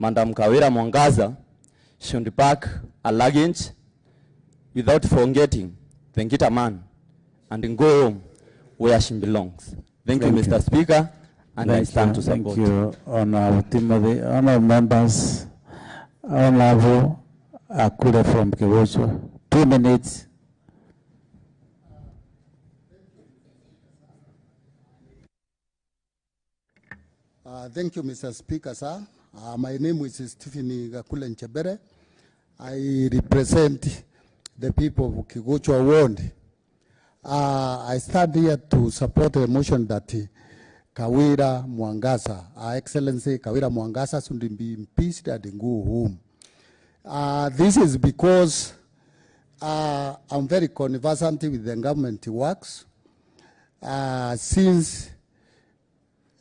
Madam Kawira Mwangaza should pack a luggage without forgetting the Ngita man and go home where she belongs. Thank you, Mr. Speaker, and I stand to support. Thank you, Honorable Timothy. Honorable members, Honorable Akure from Kiwocho. 2 minutes. Thank you, Mr. Speaker, sir. My name is Stephanie Gakule Nchebere. I represent the people of Kigocho Ward. I stand here to support a motion that Kawira Mwangaza, Her Excellency Kawira Mwangaza, should be impeached and go home. This is because I'm very conversant with the government works. Since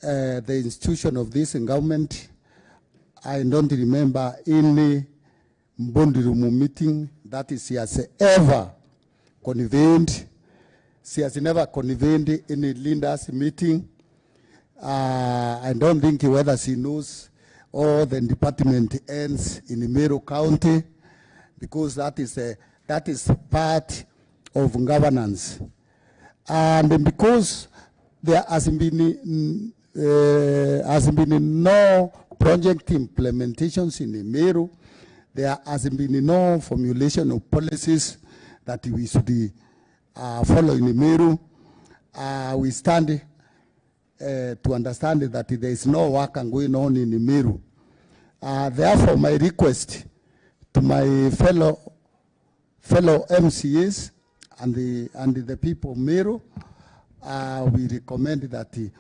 the institution of this government, I don't remember any Mbondirumu meeting that she has ever convened. She has never convened any leaders meeting. I don't think whether she knows all the department ends in Meru County, because that is part of governance. And because there has been no project implementations in Meru, there has been no formulation of policies that we should follow in Meru. We stand to understand that there is no work going on in Meru. Therefore, my request to my fellow MCAs and the people of Meru, we recommend that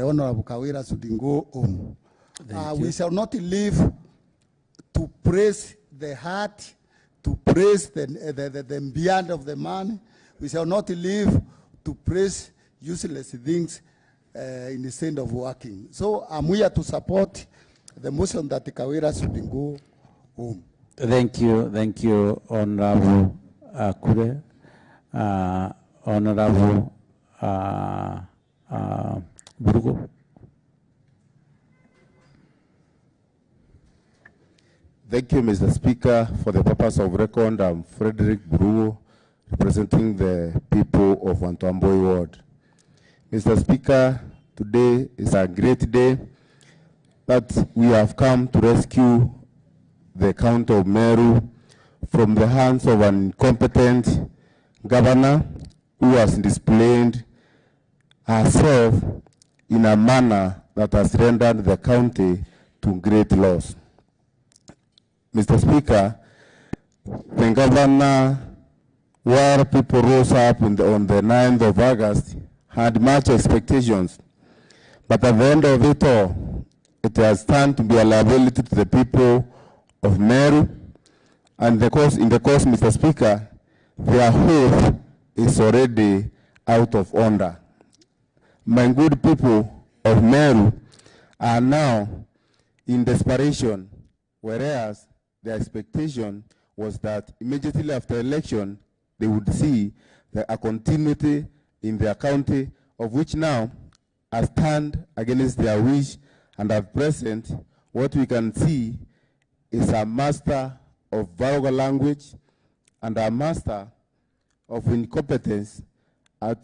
Honorable Kawira should go home. We shall not live to praise the heart, to praise the beyond of the man. We shall not live to praise useless things instead of working. So I'm here to support the motion that Kawira should go home. Thank you, Honorable Akure. Honorable Burugo. Thank you, Mr. Speaker. For the purpose of record, I'm Frederick Burugo, representing the people of Mutembei Ward. Mr. Speaker, today is a great day that we have come to rescue the county of Meru from the hands of an incompetent governor who has displayed herself in a manner that has rendered the county to great loss. Mr. Speaker, the governor, where people rose up on the 9th of August, had much expectations. But at the end of it all, it has turned to be a liability to the people of Meru. And in the course, Mr. Speaker, their hope is already out of order. My good people of Meru are now in desperation, whereas the expectation was that immediately after election, they would see a continuity in their county, of which now has turned against their wish, and at present, what we can see is a master of vulgar language and a master of incompetence at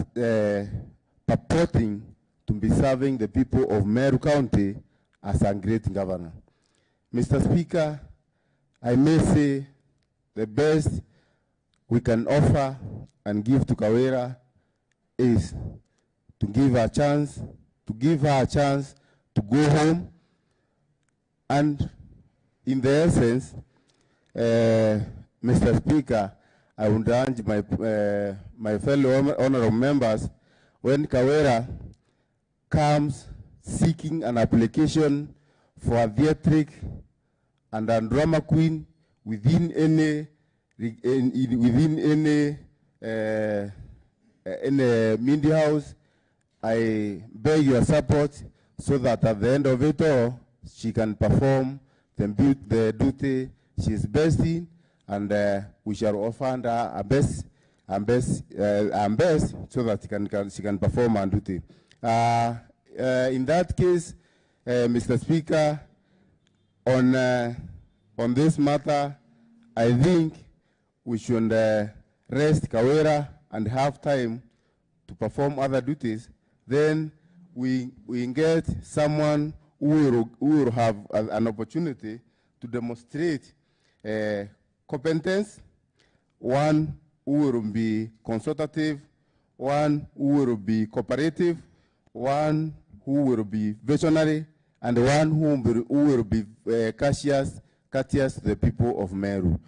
purporting to be serving the people of Meru County as a great governor. Mr. Speaker, I may say the best we can offer and give to Kawira is to give her a chance to go home. And in the essence, Mr. Speaker, I would urge my fellow honorable members, when Kawira comes seeking an application for a theatric and a drama queen within any media house, I beg your support so that at the end of it all, she can perform the duty she is best in, and we shall offer her our best so that she can perform her duty. In that case, Mr. Speaker, I would urge my fellow honorable members, when Kawira comes seeking an application for a theatric and a drama queen within any media house, I beg your support so that at the end of it all, she can perform the duty. In that case, Mr. Speaker, I would urge my fellow honorable members, when Kawira comes seeking an application for a theatric and a drama queen within any media house, I beg your support so that at the end of it all, she can perform her duty. on this matter, I think we should rest Kawira and have time to perform other duties. Then we get someone who will have an opportunity to demonstrate competence, one who will be consultative, one who will be cooperative, one who will be visionary, and one who will be courteous to the people of Meru.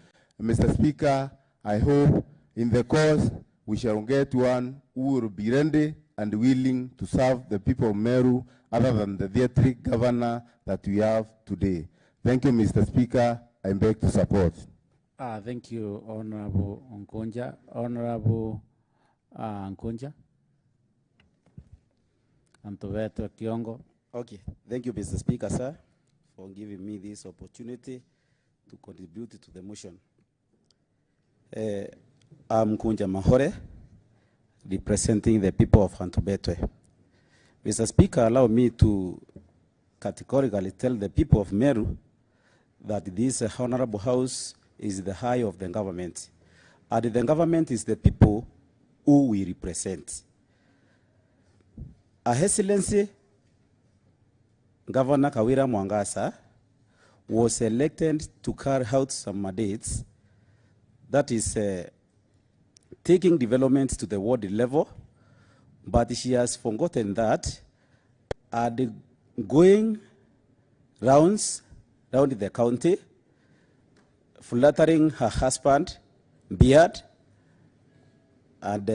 Mr. Speaker, I hope in the course we shall get one who will be ready and willing to serve the people of Meru other than the theatric governor that we have today. Thank you, Mr. Speaker. I beg to support. Thank you, Honorable Nkonja. Honorable Nkonja. Antoveto Kiongo. Okay, thank you, Mr. Speaker, sir, for giving me this opportunity to contribute to the motion. I'm Kunja Mahore, representing the people of Mutembei. Mr. Speaker, allow me to categorically tell the people of Meru that this honorable house is the high of the government, and the government is the people who we represent. Her Excellency Governor Kawira Mwangaza was elected to carry out some mandates, that is taking development to the world level, but she has forgotten that going rounds around the county, flattering her husband, beard, and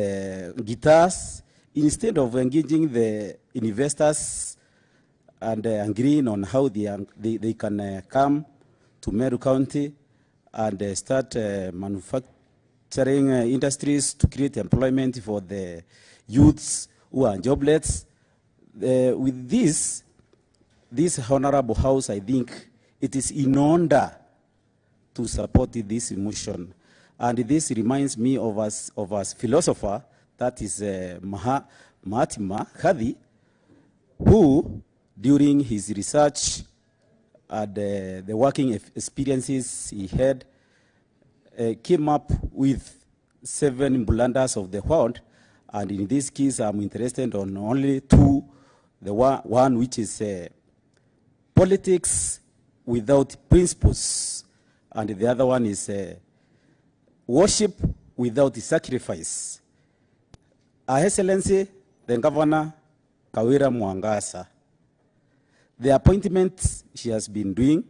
guitars, instead of engaging the investors and agreeing on how they can come to Meru County and start manufacturing industries to create employment for the youths who are jobless. With this honorable house, I think it is in order to support this motion. And this reminds me of a philosopher, that is Mahatma Gandhi, who, during his research and the working experiences he had, came up with 7 blunders of the world. And in this case, I'm interested on only 2. The one which is politics without principles, and the other one is worship without sacrifice. Her Excellency, the Governor Kawira Mwangaza, the appointments she has been doing,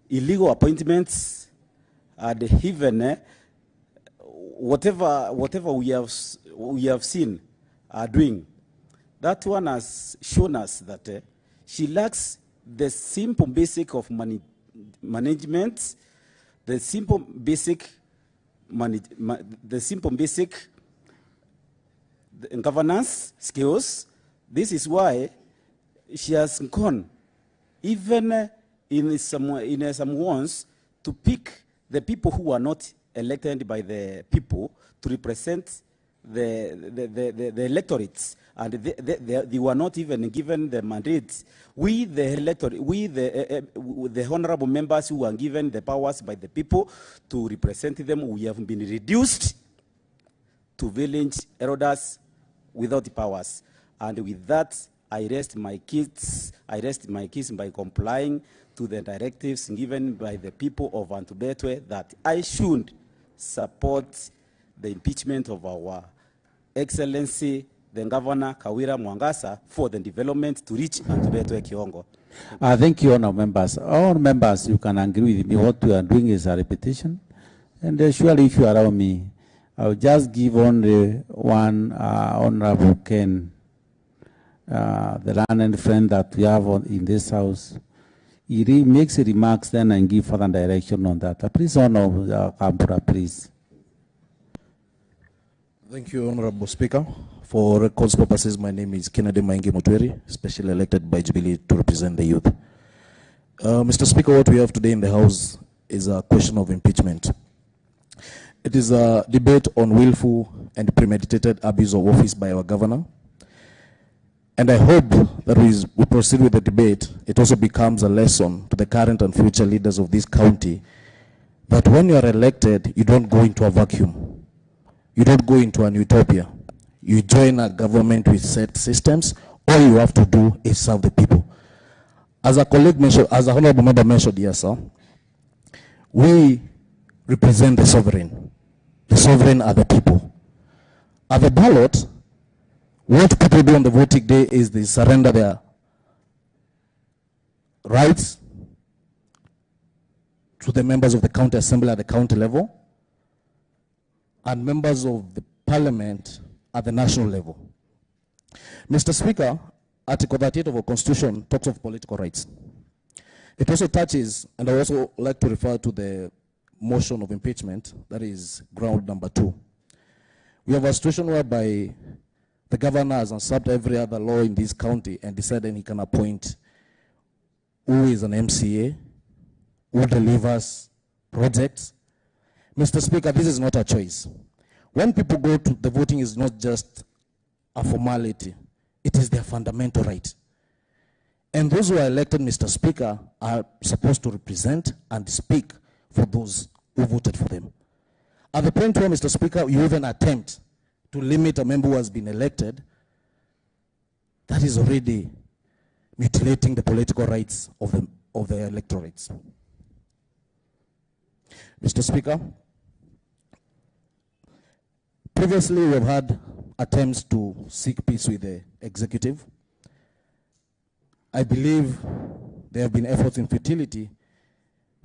illegal appointments, and even whatever we have seen are doing, that one has shown us that she lacks the simple basic of management, the simple basic governance skills. This is why she has gone, even in some ones, to pick the people who are not elected by the people to represent the electorates, and they were not even given the mandate. We, the electorate, the honorable members who were given the powers by the people to represent them, we have been reduced to village elders without powers. And with that, I rest my case by complying to the directives given by the people of Mutembei that I should support the impeachment of our Excellency, the Governor Kawira Mwangaza, for the development to reach Mutembei Kiongo. Thank you, honorable members. All members, you can agree with me. What we are doing is a repetition. And surely, if you allow me, I'll just give only one honorable Ken, the learned friend that we have in this house. He makes remarks then and give further direction on that. Please, Honorable Kampura, please. Thank you, Honorable Speaker. For records purposes, my name is Kennedy Maingi Mutweri, specially elected by Jubilee to represent the youth. Mr. Speaker, what we have today in the House is a question of impeachment. It is a debate on willful and premeditated abuse of office by our governor. And I hope that we proceed with the debate. It also becomes a lesson to the current and future leaders of this county that when you are elected, you don't go into a vacuum. You don't go into an utopia. You join a government with set systems. All you have to do is serve the people. As a colleague mentioned, as a honorable member mentioned, yes, sir, we represent the sovereign. The sovereign are the people. At the ballot, what people do on the voting day is they surrender their rights to the members of the county assembly at the county level and members of the parliament at the national level. Mr. Speaker, Article 38 of our Constitution talks of political rights. It also touches, and I also like to refer to the motion of impeachment, that is ground number 2. We have a situation whereby the governor has usurped every other law in this county and decided he can appoint who is an MCA, who delivers projects. Mr. Speaker, this is not a choice. When people go to the voting, is not just a formality. It is their fundamental right. And those who are elected, Mr. Speaker, are supposed to represent and speak for those who voted for them. At the point where, Mr. Speaker, you even attempt to limit a member who has been elected, that is already mutilating the political rights of the electorates. Mr. Speaker, previously we have had attempts to seek peace with the executive. I believe there have been efforts in futility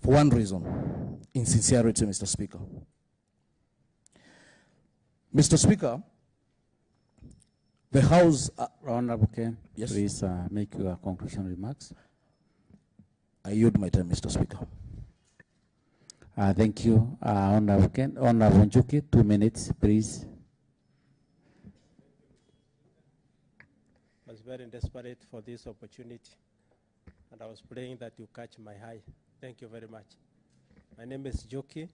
for one reason: insincerity, Mr. Speaker. Mr. Speaker, the House... Honorable Ken, yes, please make your conclusion remarks. I yield my time, Mr. Speaker. Thank you, Honorable Ken. Honorable Njuki, 2 minutes, please. I was very desperate for this opportunity, and I was praying that you catch my eye. Thank you very much. My name is Joki,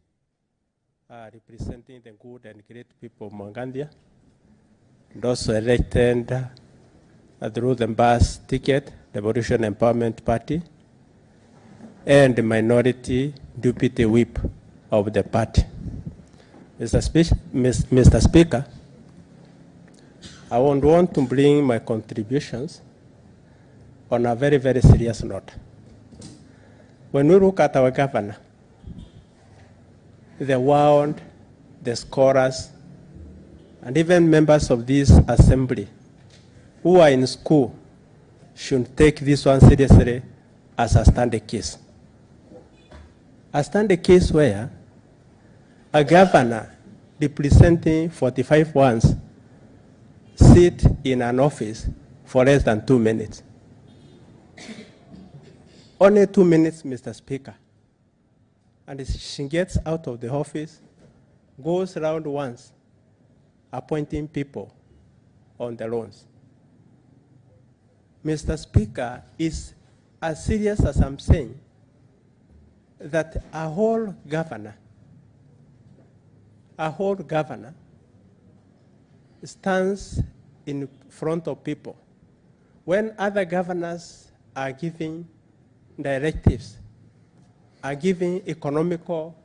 representing the good and great people of Mwangaza, and also elected through the bus ticket, the Revolution Empowerment Party, and the minority deputy whip of the party. Mr. Speaker, I want to bring my contributions on a very, very serious note. When we look at our governor, the world, the scholars, and even members of this assembly who are in school should take this one seriously as a standard case. A standard case where a governor representing 45 ones sit in an office for less than 2 minutes. Only 2 minutes, Mr. Speaker. And she gets out of the office, goes around once, appointing people on the loans. Mr. Speaker, is as serious as I'm saying that a whole governor stands in front of people when other governors are giving directives, are giving economical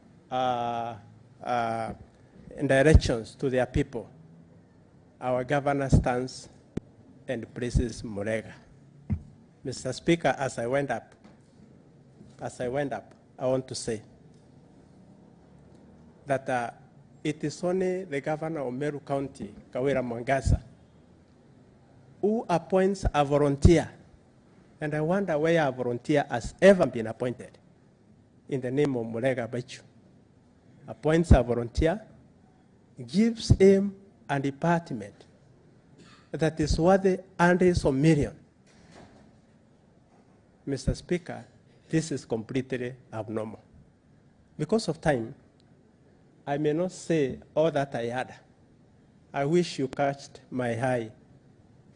directions to their people. Our governor stands and praises Murega. Mr. Speaker, as I went up, I want to say that it is only the governor of Meru County, Kawira Mwangaza, who appoints a volunteer. And I wonder where a volunteer has ever been appointed in the name of Murega Bachu. Appoints a volunteer, gives him a department that is worth hundreds of millions. Mr. Speaker, this is completely abnormal. Because of time, I may not say all that I had. I wish you catched my eye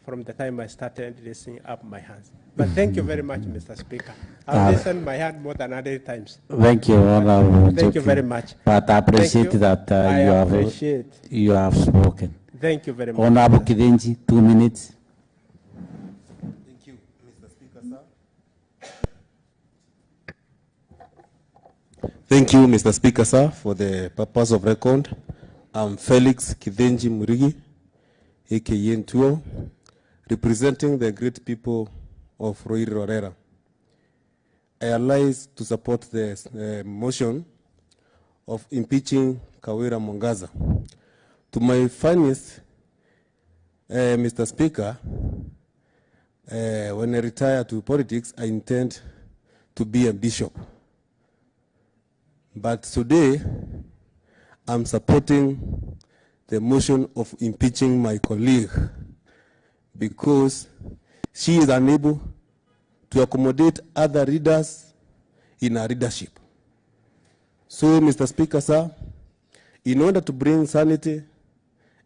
from the time I started raising up my hands. But thank you very much, Mr. Speaker. I've listened my hand more than 100 times. Thank you, Honorable. Thank you very much. But I appreciate that you have spoken. Thank you very much. Honorable Kidenji, 2 minutes. Thank you, Mr. Speaker, sir. For the purpose of record, I'm Felix Kithenji Murigi, aka Ntuo, representing the great people of Ruiru-Orera. I rise to support the motion of impeaching Kawira Mwangaza. To my finest, Mr. Speaker, when I retire to politics, I intend to be a bishop. But today, I'm supporting the motion of impeaching my colleague because she is unable to accommodate other leaders in her leadership. So, Mr. Speaker, sir, in order to bring sanity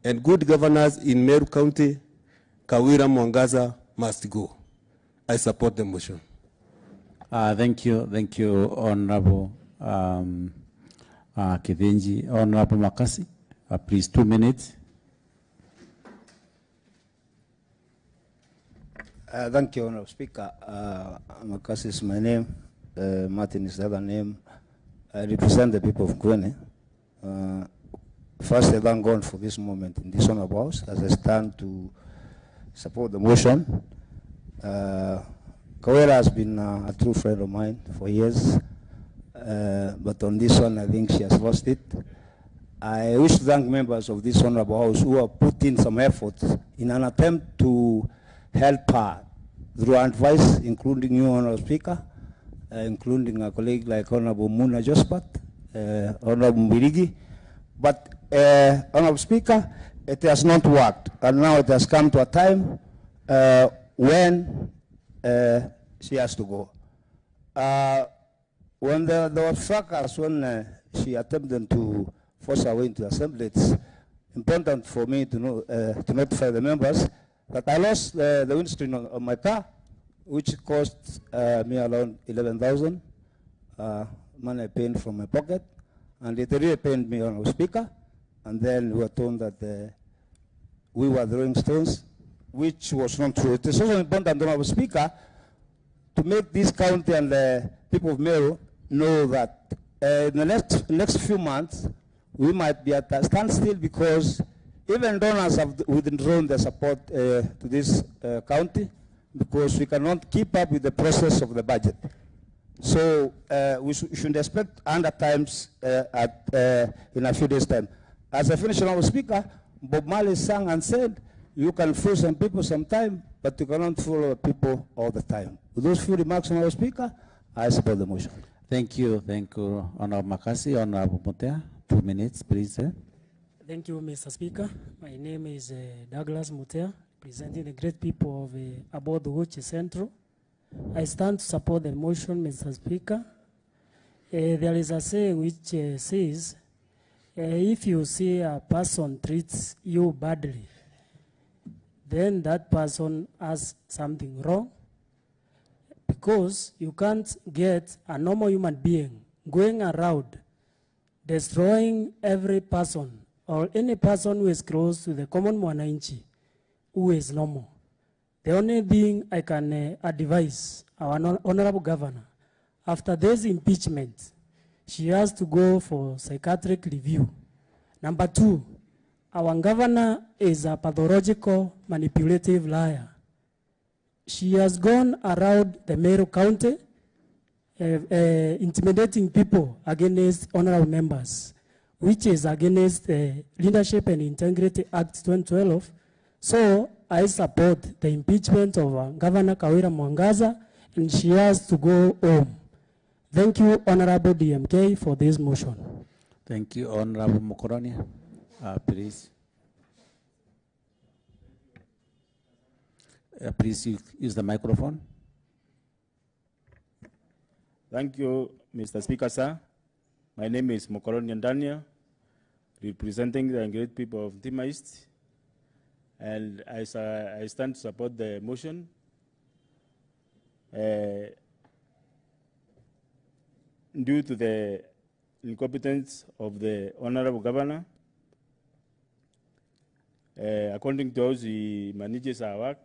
and good governance in Meru County, Kawira Mwangaza must go. I support the motion. Thank you, Honorable Kithenji. Honorable Makasi, please, 2 minutes. Thank you, Honorable Speaker. Makasi is my name. Martin is the other name. I represent the people of Gwene. First, I thank God for this moment in this Honorable House as I stand to support the motion. Kawira has been a true friend of mine for years. But on this one, I think she has lost it. I wish to thank members of this Honorable House who have put in some effort in an attempt to help her through advice, including you, Honorable Speaker, including a colleague like Honorable Muna Jospat, Honorable Mbirigi. But, Honorable Speaker, it has not worked. And now it has come to a time when she has to go. When there was fracas, when she attempted to force her way into the assembly, it's important for me to know, to notify the members that I lost the windscreen of my car, which cost me around 11,000. Money I paid from my pocket, and it really pained me on our speaker. And then we were told that we were throwing stones, which was not true. It is also important on our speaker to make this county and the people of Meru know that in the next few months, we might be at a standstill because even donors have withdrawn their support to this county because we cannot keep up with the process of the budget. So we should expect under times in a few days' time. As I finish, our speaker, Bob Marley sang and said, you can fool some people sometime, but you cannot fool people all the time. With those few remarks on our speaker, I support the motion. Thank you, Honorable Makasi. Honorable Mutea, 2 minutes, please. Thank you, Mr. Speaker. My name is Douglas Mutea, representing the great people of Abodo Uchi Central. I stand to support the motion, Mr. Speaker. There is a saying which says, if you see a person treats you badly, then that person has something wrong, because you can't get a normal human being going around destroying every person or any person who is close to the common mwananchi who is normal. The only thing I can advise our honorable governor, after this impeachment, she has to go for psychiatric review. Number 2, our governor is a pathological, manipulative liar. She has gone around the Meru County, intimidating people against honorable members, which is against the Leadership and Integrity Act 2012. So I support the impeachment of Governor Kawira Mwangaza, and she has to go home. Thank you, Honorable DMK, for this motion. Thank you, Honorable Mokoronia. Please. Please use the microphone. Thank you, Mr. Speaker, sir. My name is Mokoronian Daniel, representing the great people of Impeached, and I stand to support the motion. Due to the incompetence of the Honorable Governor, according to how he manages our work,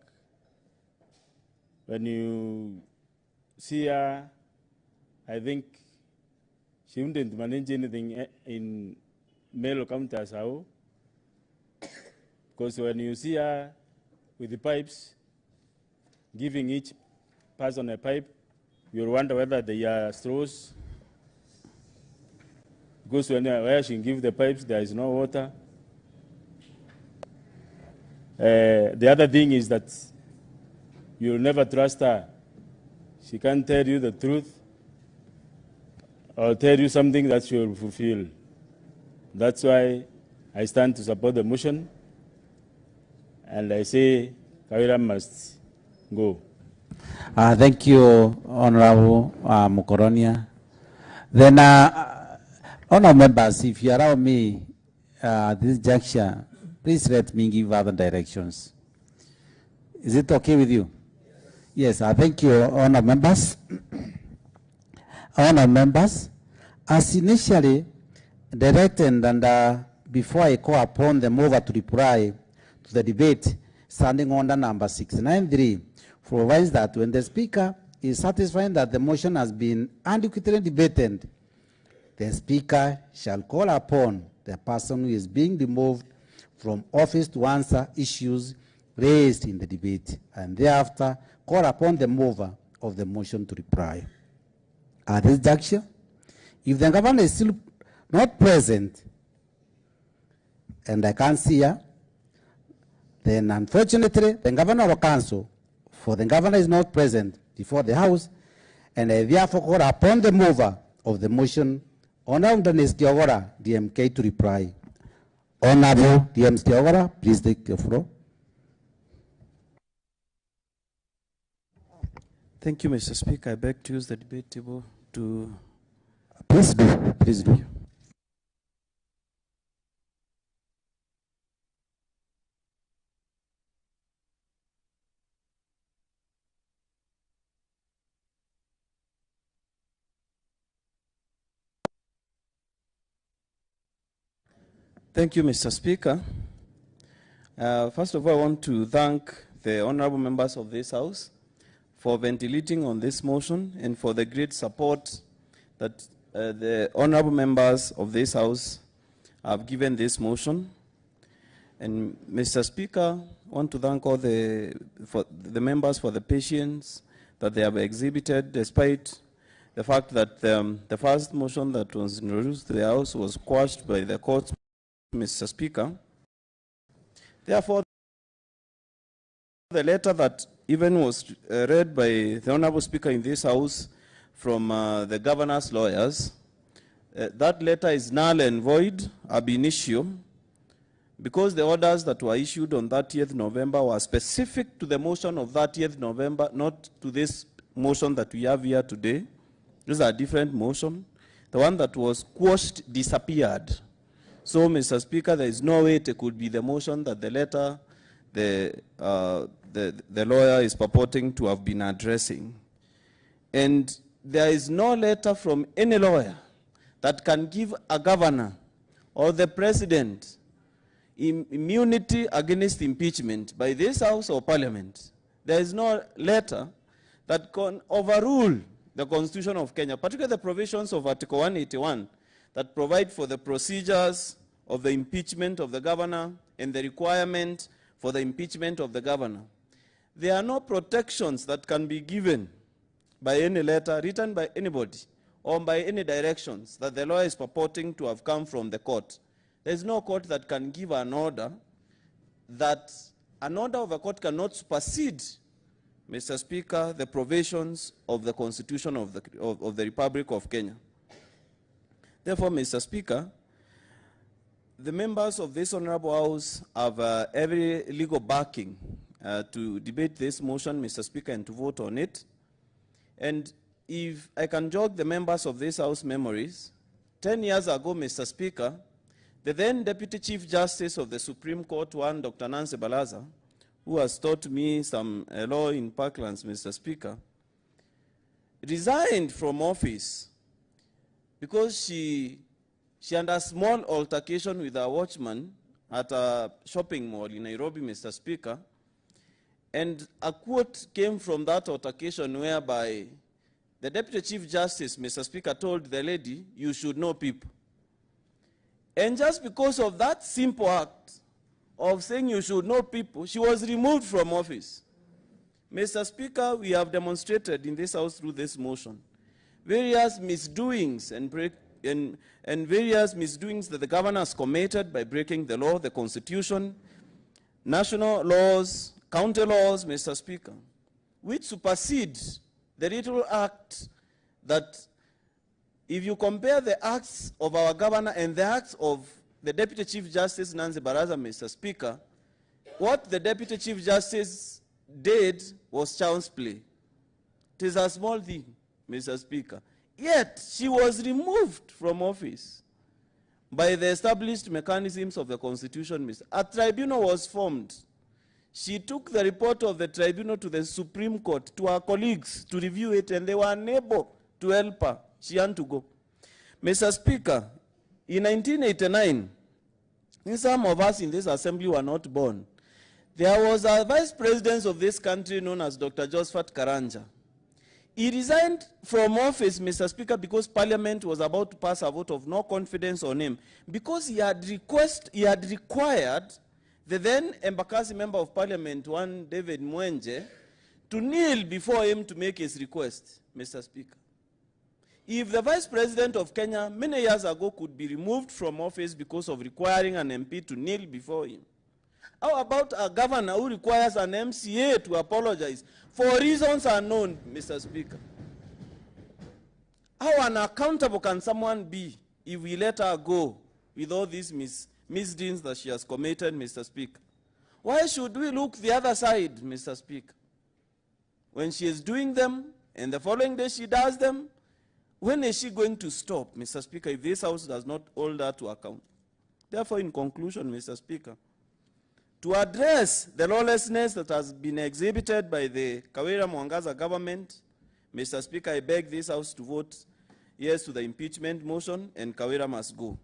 when you see her, I think she wouldn't manage anything in Meru County as well. Because when you see her with the pipes, giving each person a pipe, you'll wonder whether they are straws. Because where she gives the pipes, there is no water. The other thing is that you'll never trust her. She can't tell you the truth or tell you something that she will fulfill. That's why I stand to support the motion, and I say Kawira must go. Thank you, Honorable Mukoronia. Then, honorable members, if you allow me this juncture, please let me give other directions. Is it okay with you? Yes, thank you, honorable members. Honorable members, as initially directed and before I call upon the mover to reply to the debate, standing under number 693, provides that when the Speaker is satisfied that the motion has been adequately debated, the Speaker shall call upon the person who is being removed from office to answer issues raised in the debate, and thereafter call upon the mover of the motion to reply. At this juncture, if the governor is still not present, and I can't see her, then unfortunately, the governor will cancel, for the governor is not present before the House, and I therefore call upon the mover of the motion, Honorable Dennis Diogora, DMK, to reply. Honorable DMS Diogora, please take the floor. Thank you, Mr. Speaker. I beg to use the debate table to... Please do, please do. Thank you, Mr. Speaker. First of all, I want to thank the honorable members of this House for ventilating on this motion and for the great support that the honorable members of this House have given this motion. And Mr. Speaker, I want to thank all the members for the patience that they have exhibited, despite the fact that the first motion that was introduced to the House was quashed by the court, Mr. Speaker. Therefore, the letter that even was read by the Honorable Speaker in this House from the governor's lawyers, that letter is null and void ab initio, because the orders that were issued on 30th November were specific to the motion of 30th November, not to this motion that we have here today. These are different motion. The one that was quashed disappeared. So, Mr. Speaker, there is no way it could be the motion that the letter the lawyer is purporting to have been addressing. And there is no letter from any lawyer that can give a governor or the president immunity against impeachment by this House or Parliament. There is no letter that can overrule the Constitution of Kenya, particularly the provisions of Article 181 that provide for the procedures of the impeachment of the governor and the requirement for the impeachment of the governor. There are no protections that can be given by any letter written by anybody or by any directions that the lawyer is purporting to have come from the court. There is no court that can give an order that an order of a court cannot supersede, Mr. Speaker, the provisions of the Constitution of the Republic of Kenya. Therefore, Mr. Speaker, the members of this Honorable House have every legal backing to debate this motion, Mr. Speaker, and to vote on it. And if I can jog the members of this House memories, 10 years ago, Mr. Speaker, the then Deputy Chief Justice of the Supreme Court, Dr. Nancy Balaza, who has taught me some law in Parklands, Mr. Speaker, resigned from office because she had a small altercation with a watchman at a shopping mall in Nairobi, Mr. Speaker, and a quote came from that altercation whereby the Deputy Chief Justice, Mr. Speaker, told the lady, you should know people. And just because of that simple act of saying you should know people, she was removed from office. Mr. Speaker, we have demonstrated in this House through this motion various misdoings and various misdoings that the governor has committed by breaking the law, the Constitution, national laws, county laws, Mr. Speaker, which supersede the little act that, if you compare the acts of our governor and the acts of the Deputy Chief Justice Nancy Baraza, Mr. Speaker, what the Deputy Chief Justice did was child's play. It is a small thing, Mr. Speaker. Yet, she was removed from office by the established mechanisms of the Constitution, Mr. A tribunal was formed. She took the report of the tribunal to the Supreme Court, to her colleagues, to review it, and they were unable to help her. She had to go. Mr. Speaker, in 1989, some of us in this assembly were not born. There was a vice president of this country known as Dr. Josephat Karanja. He resigned from office, Mr. Speaker, because Parliament was about to pass a vote of no confidence on him, because he had required the then Embakasi Member of Parliament, one David Mwenje, to kneel before him to make his request, Mr. Speaker. If the Vice President of Kenya many years ago could be removed from office because of requiring an MP to kneel before him, how about a governor who requires an MCA to apologize for reasons unknown, Mr. Speaker? How unaccountable can someone be if we let her go with all these misdeeds that she has committed, Mr. Speaker? Why should we look the other side, Mr. Speaker? When she is doing them, and the following day she does them, when is she going to stop, Mr. Speaker, if this House does not hold her to account? Therefore, in conclusion, Mr. Speaker, to address the lawlessness that has been exhibited by the Kawira Mwangaza government, Mr. Speaker, I beg this House to vote yes to the impeachment motion, and Kawira must go.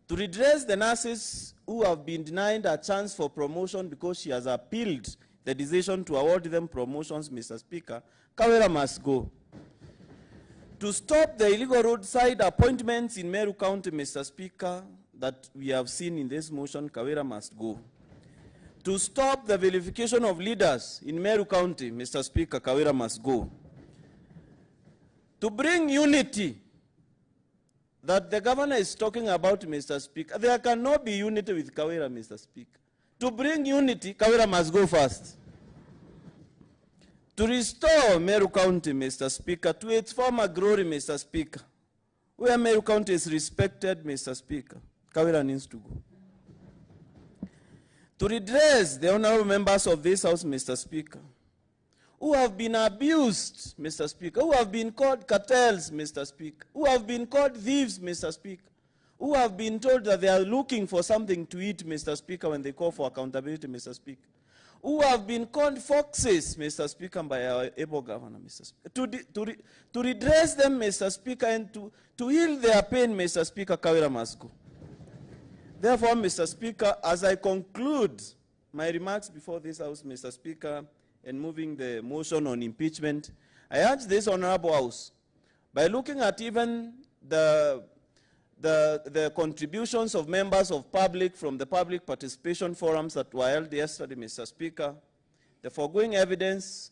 To redress the nurses who have been denied a chance for promotion because she has appealed the decision to award them promotions, Mr. Speaker, Kawira must go. To stop the illegal roadside appointments in Meru County, Mr. Speaker, that we have seen in this motion, Kawira must go. To stop the vilification of leaders in Meru County, Mr. Speaker, Kawira must go. To bring unity that the governor is talking about, Mr. Speaker, there cannot be unity with Kawira, Mr. Speaker. To bring unity, Kawira must go first. To restore Meru County, Mr. Speaker, to its former glory, Mr. Speaker, where Meru County is respected, Mr. Speaker, Kawira needs to go. To redress the honorable members of this House, Mr. Speaker, who have been abused, Mr. Speaker, who have been called cartels, Mr. Speaker, who have been called thieves, Mr. Speaker, who have been told that they are looking for something to eat, Mr. Speaker, when they call for accountability, Mr. Speaker, who have been called foxes, Mr. Speaker, by our able governor, Mr. Speaker. To redress them, Mr. Speaker, and to heal their pain, Mr. Speaker, Kawira must go. Therefore, Mr. Speaker, as I conclude my remarks before this House, Mr. Speaker, and moving the motion on impeachment, I urge this honorable House, by looking at even the contributions of members of public from the public participation forums that were held yesterday, Mr. Speaker, the foregoing evidence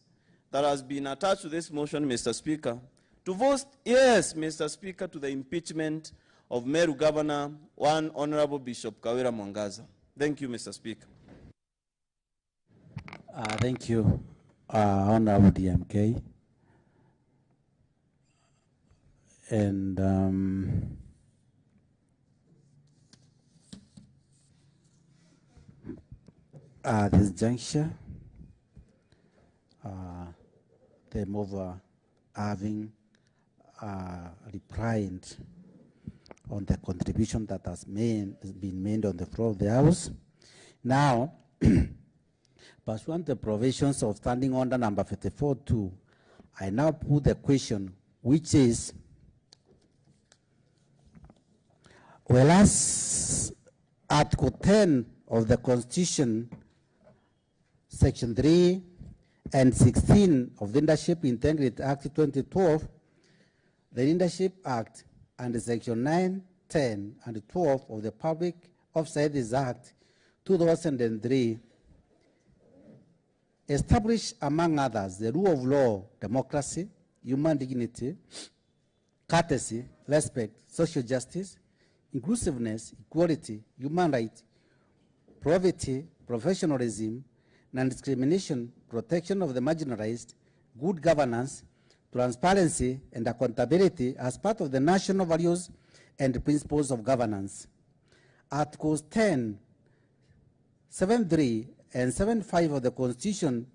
that has been attached to this motion, Mr. Speaker, to vote yes, Mr. Speaker, to the impeachment of Meru Governor, one Honorable Bishop Kawira Mwangaza. Thank you, Mr. Speaker. Thank you, Honorable DMK. And this juncture, the mover having replied on the contribution that has been made on the floor of the House. Now, pursuant to the provisions of Standing Order number 54.2, I now put the question, which is, whereas Article 10 of the Constitution, Section 3, and 16 of the Leadership Integrity Act 2012, the Leadership Act, and Section 9, 10, and 12 of the Public Officers Act 2003 establish, among others, the rule of law, democracy, human dignity, courtesy, respect, social justice, inclusiveness, equality, human rights, probity, professionalism, non-discrimination, protection of the marginalized, good governance, transparency, and accountability as part of the national values and principles of governance. Articles 10, 7.3, and 7.5 of the Constitution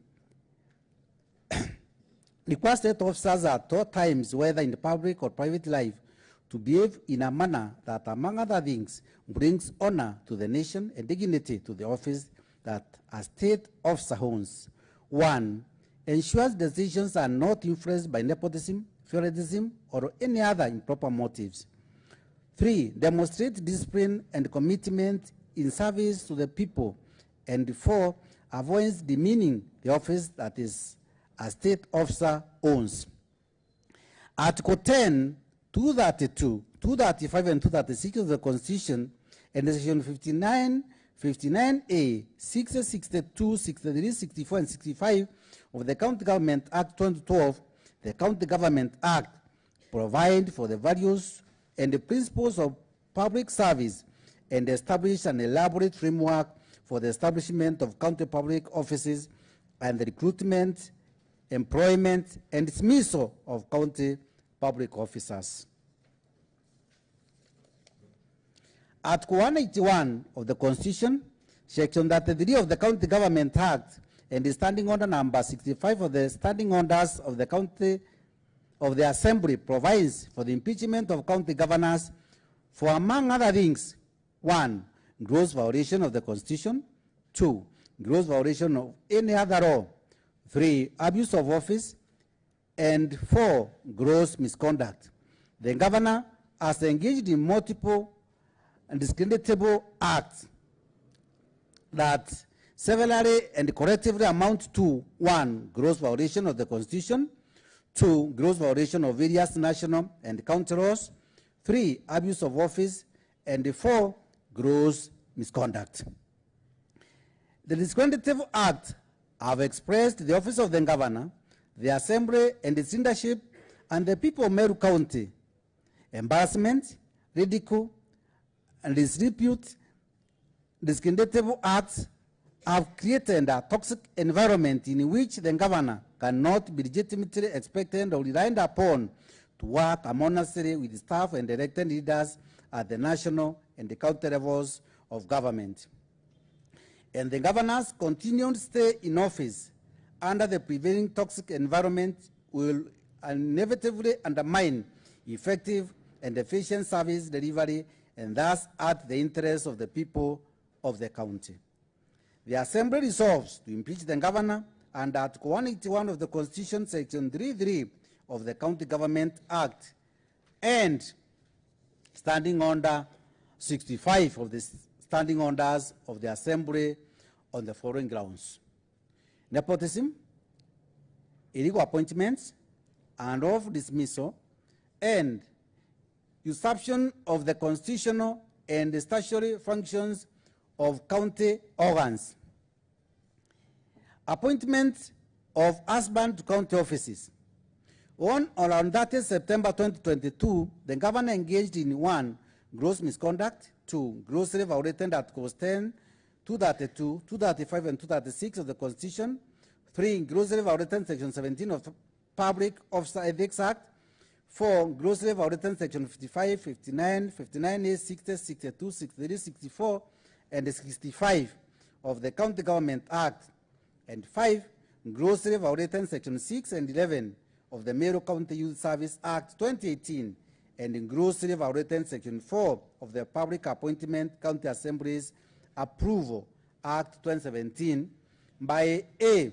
require state officers at all times, whether in public or private life, to behave in a manner that, among other things, brings honor to the nation and dignity to the office that a state officer owns. 1, ensures decisions are not influenced by nepotism, favoritism, or any other improper motives. 3, demonstrate discipline and commitment in service to the people. And 4, avoids demeaning the office that is a state officer owns. Article 10, 232, 235, and 236 of the Constitution, and Section 59, 59A, 60, 62, 63, 64, and 65 of the County Government Act 2012, the County Government Act, provide for the values and the principles of public service and establish an elaborate framework for the establishment of county public offices and the recruitment, employment, and dismissal of county public officers. Article 181 of the Constitution, Section 33 of the County Government Act, and the Standing Order number 65 of the Standing Orders of the County of the Assembly provides for the impeachment of county governors for, among other things, 1, gross violation of the Constitution, 2, gross violation of any other law, 3, abuse of office, and 4, gross misconduct. The governor has engaged in multiple and discreditable acts that severally and collectively amount to 1, gross violation of the Constitution, 2, gross violation of various national and county laws, 3, abuse of office, and 4, gross misconduct. The discreditable act have expressed the office of the governor, the assembly and its leadership, and the people of Meru County embarrassment, ridicule, and disrepute. Discreditable acts have created a toxic environment in which the governor cannot be legitimately expected or relied upon to work harmoniously with staff and elected leaders at the national and the county levels of government. And the governor's continued stay in office under the prevailing toxic environment will inevitably undermine effective and efficient service delivery and thus hurt the interests of the people of the county. The Assembly resolves to impeach the governor under Article 181 of the Constitution, Section 33 of the County Government Act, and Standing Order 65 of the Standing Orders of the Assembly on the following grounds: nepotism, illegal appointments, and of dismissal, and usurpation of the constitutional and statutory functions of county organs. Appointment of husband to county offices. On or around 30 September 2022, the governor engaged in 1, gross misconduct, 2, grossly violated Articles 10, 232, 235, and 236 of the Constitution, 3, grossly violated Section 17 of the Public Officer Ethics Act, 4, grossly violated Section 55, 59, 59A, 60, 62, 63, 64, and 65 of the County Government Act, and 5, grossly violated Section 6 and 11 of the Meru County Youth Service Act 2018, and grossly violated Section 4 of the Public Appointment County Assemblies Approval Act 2017 by A,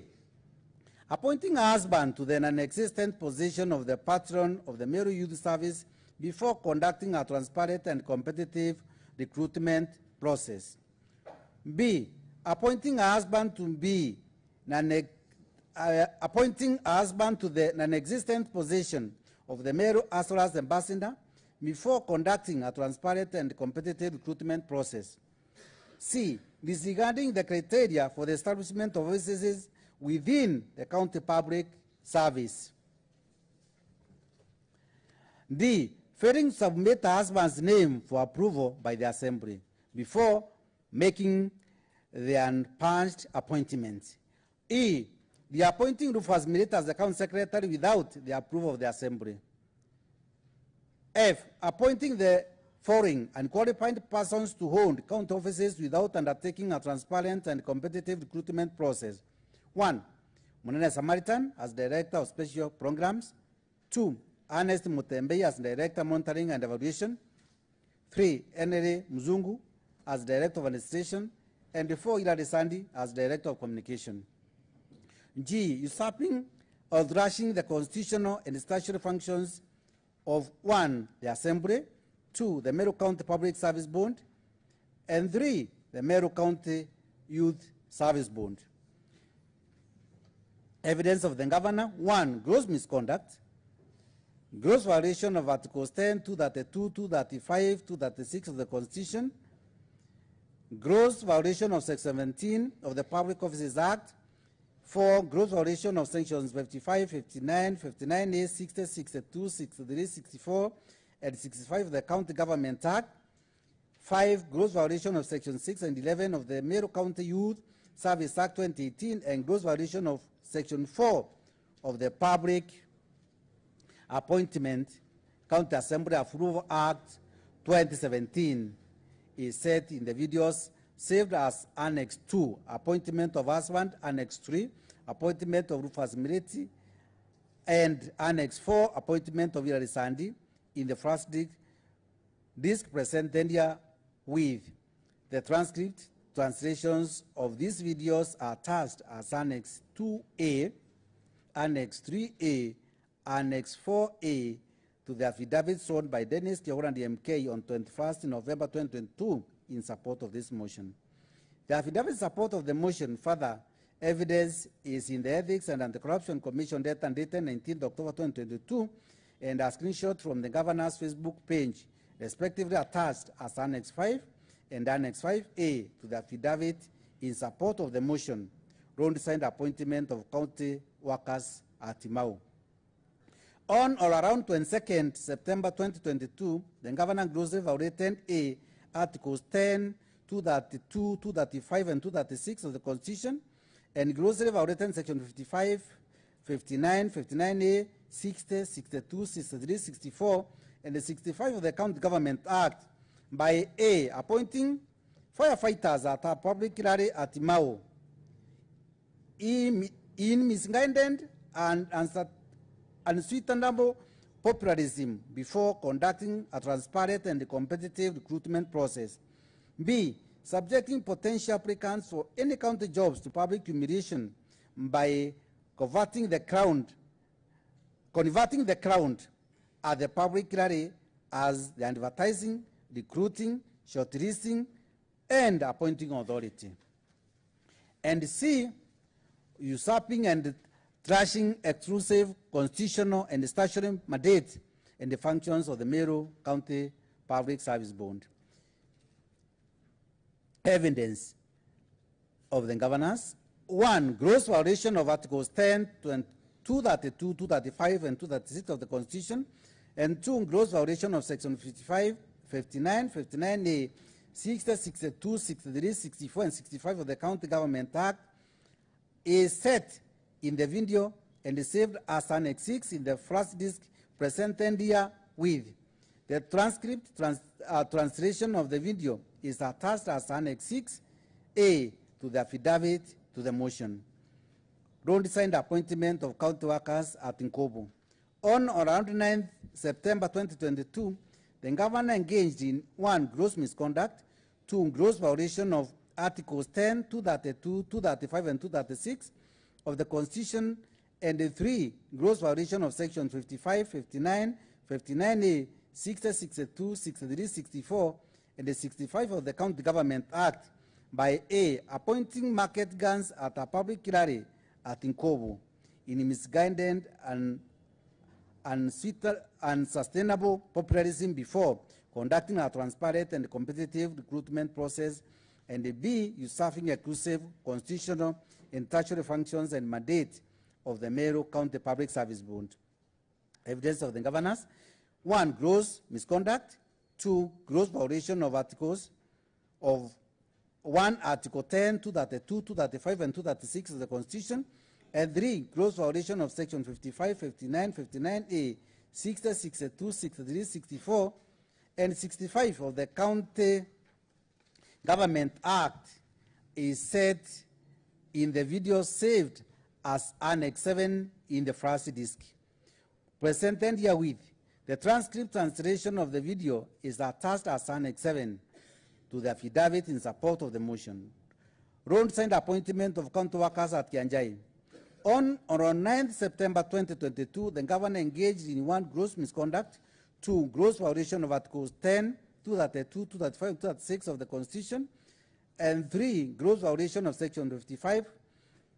appointing a husband to the non-existent position of the patron of the Meru Youth Service before conducting a transparent and competitive recruitment process. B, appointing a husband to be appointing a husband to the non-existent position of the Meru as well as ambassador before conducting a transparent and competitive recruitment process. C, disregarding the criteria for the establishment of offices within the county public service. D, failing to submit a husband's name for approval by the assembly before making the unpunched appointment. E, the appointing Rufus Milita as the county secretary without the approval of the assembly. F, appointing the foreign and qualified persons to hold county offices without undertaking a transparent and competitive recruitment process. 1, Munene Samaritan as Director of Special Programs. 2, Ernest Mutembei as Director Monitoring and Evaluation. 3, Enere Mzungu as Director of Administration. And 4, Hilary Sandi as Director of Communication. G, usurping or thrashing the constitutional and statutory functions of 1, the Assembly, 2, the Meru County Public Service Board, and 3, the Meru County Youth Service Board. Evidence of the governor: 1, gross misconduct, gross violation of Articles 10, 232, 235, 236 of the Constitution, gross violation of Section 17 of the Public Offices Act, 4, gross violation of sections 55, 59, 59A, 60, 62, 63, 64, and 65 of the County Government Act. 5, gross violation of section 6 and 11 of the Meru County Youth Service Act 2018, and gross violation of section 4 of the Public Appointment County Assembly Approval Act 2017 is set in the videos saved as Annex 2, appointment of husband, Annex 3, appointment of Rufus Militi, and Annex 4, appointment of Hilary Sandi in the first disc presented here with the transcript. Translations of these videos are attached as Annex 2A, Annex 3A, Annex 4A to the affidavit sworn by Dennis Kawira and MK on 21st November 2022 in support of this motion. The affidavit in support of the motion, further evidence is in the Ethics and Anti-Corruption Commission data dated 19th October 2022 and a screenshot from the governor's Facebook page, respectively attached as Annex 5 and Annex 5A to the affidavit in support of the motion, round-signed appointment of county workers at Mau. On or around 22nd September 2022, the governor grossly violated A, Articles 10, 232, 235, and 236 of the Constitution, and grossly violated Section 55, 59, 59A, 60, 62, 63, 64, and the 65 of the County Government Act by A, appointing firefighters at a public rally at Mau in misguided and unsweetenable populism before conducting a transparent and competitive recruitment process. B, subjecting potential applicants for any county jobs to public humiliation by converting the crowd at the public rally as the advertising, recruiting, shortlisting, and appointing authority. And C, usurping and trashing exclusive constitutional and statutory mandate and the functions of the Meru County Public Service Board. Evidence of the governors: 1, gross violation of Articles 10, 232, 235, and 236 of the Constitution, and 2, gross violation of Section 55, 59, 59A, 60, 62, 63, 64, and 65 of the County Government Act is set in the video and is saved as Annex 6 in the first disc presented here with. The transcript translation of the video is attached as Annex 6A to the affidavit to the motion. Round-signed appointment of county workers at Nkobo. On or around 9th September 2022, the governor engaged in 1, gross misconduct, 2, gross violation of Articles 10, 232, 235, and 236 of the Constitution, and 3, gross violation of Section 55, 59, 59A, 60, 62, 63, 64, and the 65 of the County Government Act by A, appointing market guns at a public rally at Nkobo in misguided and unsustainable populism before conducting a transparent and competitive recruitment process, and B, usurping exclusive constitutional and statutory functions and mandate of the Meru County Public Service Board. Evidence of the governors: 1, gross misconduct; 2, gross violation of articles of 1, Article 10, 232, 235, and 236 of the Constitution, and 3, gross violation of Section 55, 59, 59A, 60, 62, 63, 64, and 65 of the County Government Act is set in the video saved as Annex 7 in the first disc. Presented herewith, the transcript translation of the video is attached as Annex 7 to the affidavit in support of the motion. Road signed appointment of county workers at Kianjai. On 9th September 2022, the governor engaged in 1, gross misconduct; 2, gross violation of Articles 10, 232, 235, and 236 of the Constitution, and 3, gross violation of Section 55,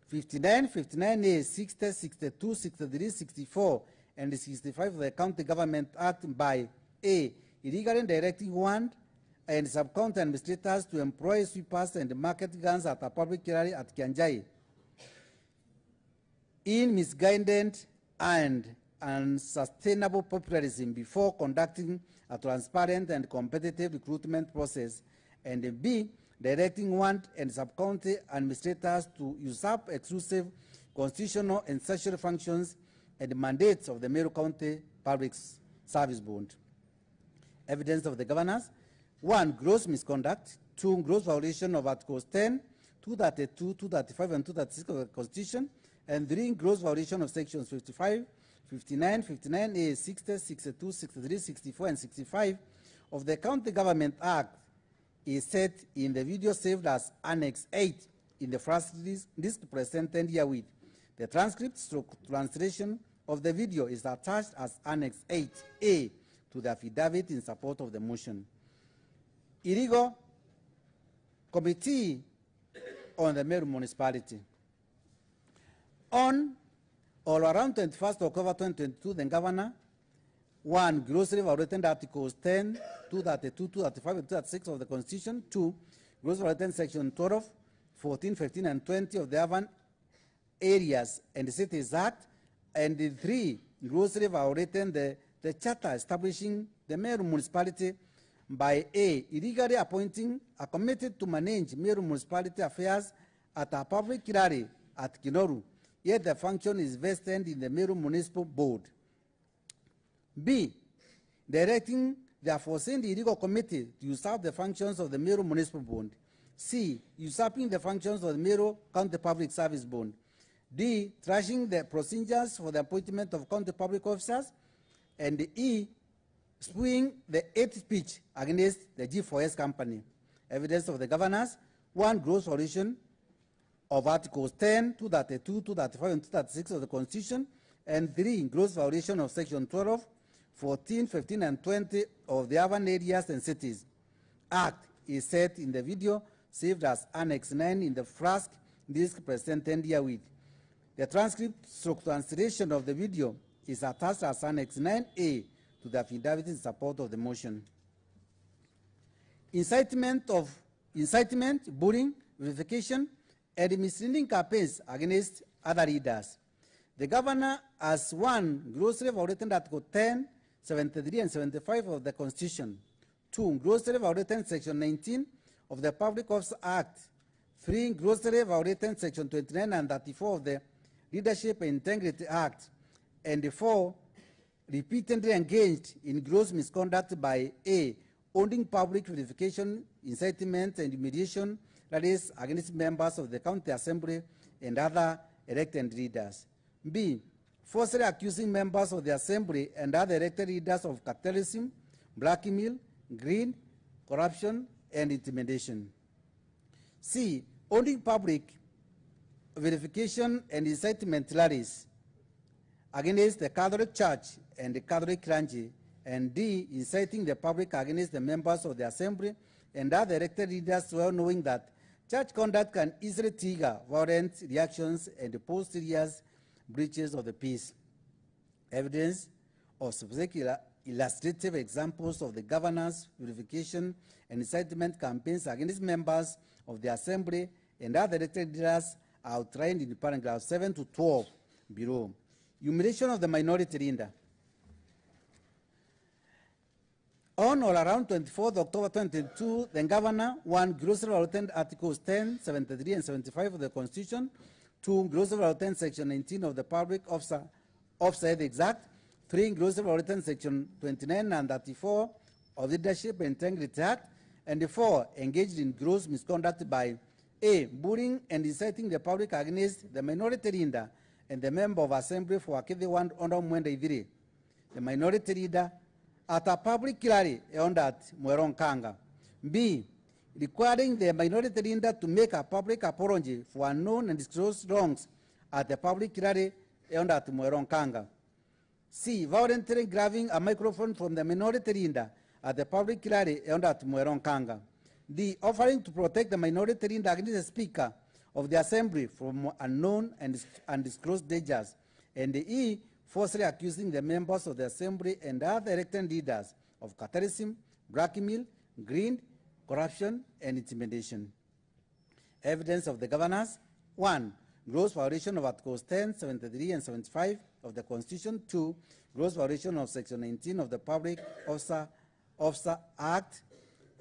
59, 59A, 60, 62, 63, 64, and 65 of the County Government Act by A, illegally directing one and sub-county administrators to employ sweepers and market guns at a public area at Kianjai in misguided and unsustainable populism before conducting a transparent and competitive recruitment process, and B, directing one and sub-county administrators to usurp exclusive constitutional and statutory functions and mandates of the Meru County Public Service Board. Evidence of the governors: 1, gross misconduct; 2, gross violation of Articles 10, 232, 235, and 236 of the Constitution, and 3, gross violation of Sections 55, 59, 59A, 60, 62, 63, 64, and 65 of the County Government Act is set in the video saved as Annex 8 in the first disc presented herewith. The transcript translation of the video is attached as Annex 8A to the affidavit in support of the motion. Illegal Committee on the Meru Municipality. On or around 21st October 2022, the governor: 1, grossly violated Articles 10, 232, 235, and 236 of the Constitution; 2, grossly violated Section 12, 14, 15, and 20 of the Urban Areas and Cities Act; and 3, grossly violated the charter establishing the Meru Municipality by A, illegally appointing a committee to manage Meru Municipality affairs at a public area at Kinoru, yet the function is vested in the Meru Municipal Board. B, directing the aforesaid illegal committee to usurp the functions of the Meru Municipal Board. C, usurping the functions of the Meru County Public Service Board. D, trashing the procedures for the appointment of county public officers. And E, spewing the hate speech against the G4S company. Evidence of the governors: 1, gross violation of Articles 10, 232, 235, and 236 of the Constitution, and 3, gross violation of Section 12, 14, 15, and 20 of the Urban Areas and Cities Act is set in the video saved as Annex 9 in the first disc presented herewith. The transcript translation of the video is attached as Annex 9A to the affidavit in support of the motion. Incitement, bullying, vilification, and misleading campaigns against other leaders. The governor has: 1, grossly violated Article 10, 73, and 75 of the Constitution; 2, grossly violated Section 19 of the Public Office Act; 3, grossly violated Section 29 and 34 of the Leadership and Integrity Act; and 4, repeatedly engaged in gross misconduct by A, owning public vilification, incitement, and humiliation rallies against members of the County Assembly and other elected leaders; B, falsely accusing members of the Assembly and other elected leaders of cartelism, blackmail, greed, corruption, and intimidation; C, owning public vilification and incitement rallies against the Catholic Church and the Catholic clergy; and D, inciting the public against the members of the Assembly and other elected leaders, well knowing that Church conduct can easily trigger violent reactions and pose serious breaches of the peace. Evidence of specific illustrative examples of the governor's purification and incitement campaigns against members of the Assembly and other elected leaders are outlined in paragraphs 7 to 12 below. Humiliation of the minority leader. On or around 24th October 2022, the governor, 1, grossly violated Articles 10, 73, and 75 of the Constitution, 2, grossly violated Section 19 of the Public Officer Ethics Act, 3, grossly violated Section 29 and 34 of the Leadership and Integrity Act, and 4, engaged in gross misconduct by A, bullying and inciting the public against the minority leader and the member of Assembly for Akidi 1 under Mutembei, the minority leader, at a public rally held at Mwangaza. B, requiring the minority leader to make a public apology for unknown and disclosed wrongs at the public rally held at Mwangaza. C, voluntarily grabbing a microphone from the minority leader at the public rally held at Mwangaza. D, offering to protect the minority leader against the Speaker of the Assembly from unknown and undisclosed dangers. And E, falsely accusing the members of the Assembly and other elected leaders of cartelism, blackmail, greed, corruption, and intimidation. Evidence of the governors. 1, gross violation of Articles 10, 73, and 75 of the Constitution. 2, gross violation of Section 19 of the Public Officer Act.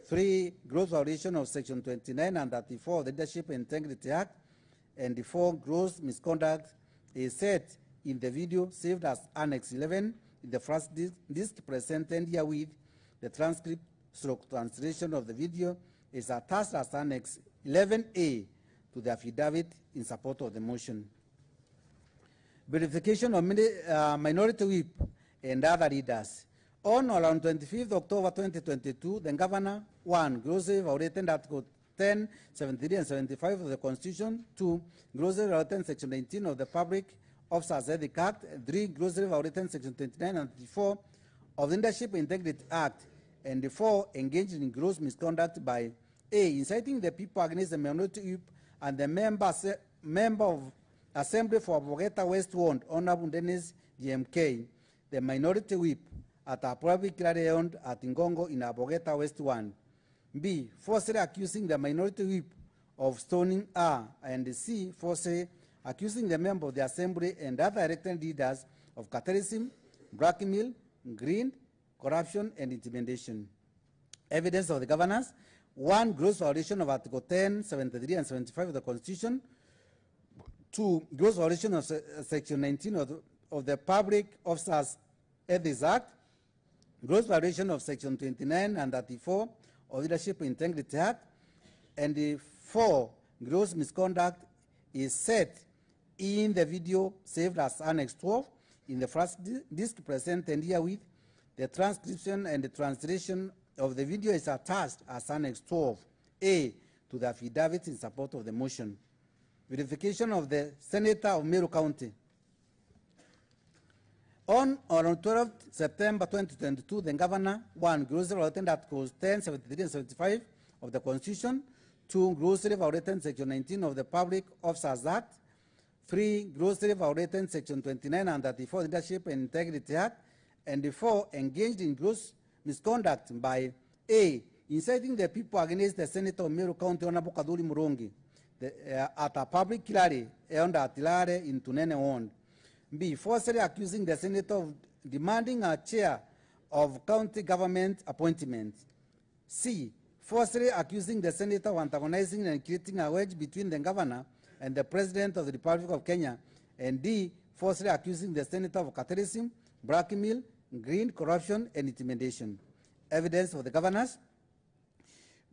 3, gross violation of Section 29 and 34 of the Leadership and Integrity Act. And 4, gross misconduct is set in the video saved as Annex 11 in the first disc presented herewith. The transcript stroke translation of the video is attached as Annex 11A to the affidavit in support of the motion. Verification of minority whip and other leaders. On or around 25th October 2022, the governor, 1, grossly violated Article 10, 73, and 75 of the Constitution. 2, grossly violated Section 19 of the Public Officers Ethics Act. 3, grossly violated Section 29 and 34 of the Leadership and Integrity Act. And 4, engaged in gross misconduct by A, inciting the people against the minority whip and the member of Assembly for Bogota West Ward, Honorable Dennis GMK, the minority whip, at a public rally held at Ngongo in Bogota West 1. B, falsely accusing the minority whip of stoning R. And C, falsely accusing the member of the Assembly and other elected leaders of cartelism, blackmail, greed, corruption, and intimidation. Evidence of the governors. 1, gross violation of Article 10, 73, and 75 of the Constitution. 2, gross violation of Section 19 of the Public Officers Ethics Act. Gross violation of Section 29 and 34 of Leadership and Integrity Act. And 4, gross misconduct is set in the video saved as Annex 12 in the first disc presented herewith. The transcription and the translation of the video is attached as Annex 12A to the affidavit in support of the motion. Verification of the Senator of Meru County. On or on 12 September 2022, the governor, 1, grossly violated Articles 10, 73, and 75 of the Constitution. 2, grossly violated Section 19 of the Public Officers Act. 3, grossly violated Section 29 and 34 Leadership and Integrity Act. And 4, engaged in gross misconduct by A, inciting the people against the Senator of Meru County, Honorable Kaduri Murongi, at a public rally held at Lare in Tunene Ward. B, falsely accusing the Senator of demanding a chair of county government appointment. C, falsely accusing the Senator of antagonizing and creating a wedge between the governor and the President of the Republic of Kenya. And D, falsely accusing the Senator of cartelism, blackmail, greed, corruption, and intimidation. Evidence of the governors.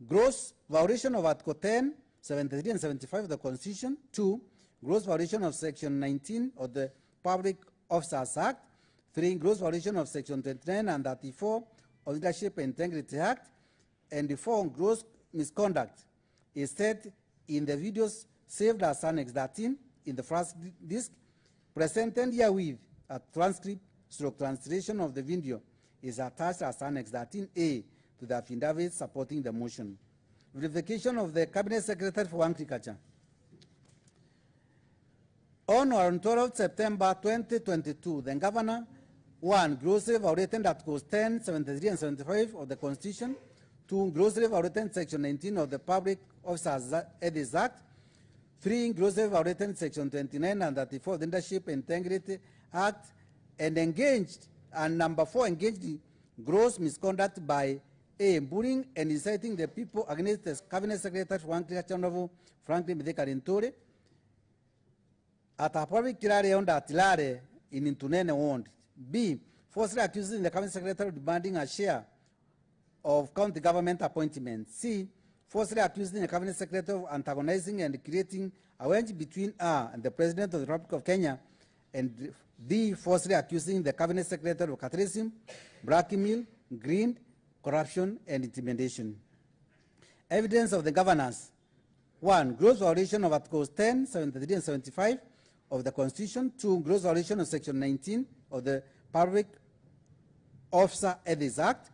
Gross violation of Article 10, 73, and 75 of the Constitution. 2, gross violation of Section 19 of the Public Officers Act. 3, gross violation of Section 29 and 34 of the Leadership and Integrity Act. And 4, gross misconduct is set in the videos saved as Annex 13 in the first disc, presented herewith. A transcript stroke translation of the video is attached as Annex 13A to the affidavit supporting the motion. Verification of the Cabinet Secretary for Agriculture. On or on 12 September 2022, the Governor, 1. Grossly violating Articles 10, 73, and 75 of the Constitution. 2. Grossly violating Section 19 of the Public Officers Ethics Act. 3. Grossly violating Section 29 and 34 of the Leadership Integrity Act. And engaged, and number 4, engaged in gross misconduct by A. Bullying and inciting the people against the Cabinet Secretary for Agriculture, Honorable Franklin Mithika Linturi. At a public tirare on that tirare in Intunene warned. B. Falsely accusing the Cabinet Secretary of demanding a share of county government appointments. C. Falsely accusing the Cabinet Secretary of antagonizing and creating a wedge between her and the President of the Republic of Kenya. And D. Falsely accusing the Cabinet Secretary of catharism, blackmail, greed, corruption, and intimidation. Evidence of the governors. 1. Gross violation of Articles 10, 73, and 75 of the Constitution. 2. Gross violation of Section 19 of the Public Officer Ethics Act.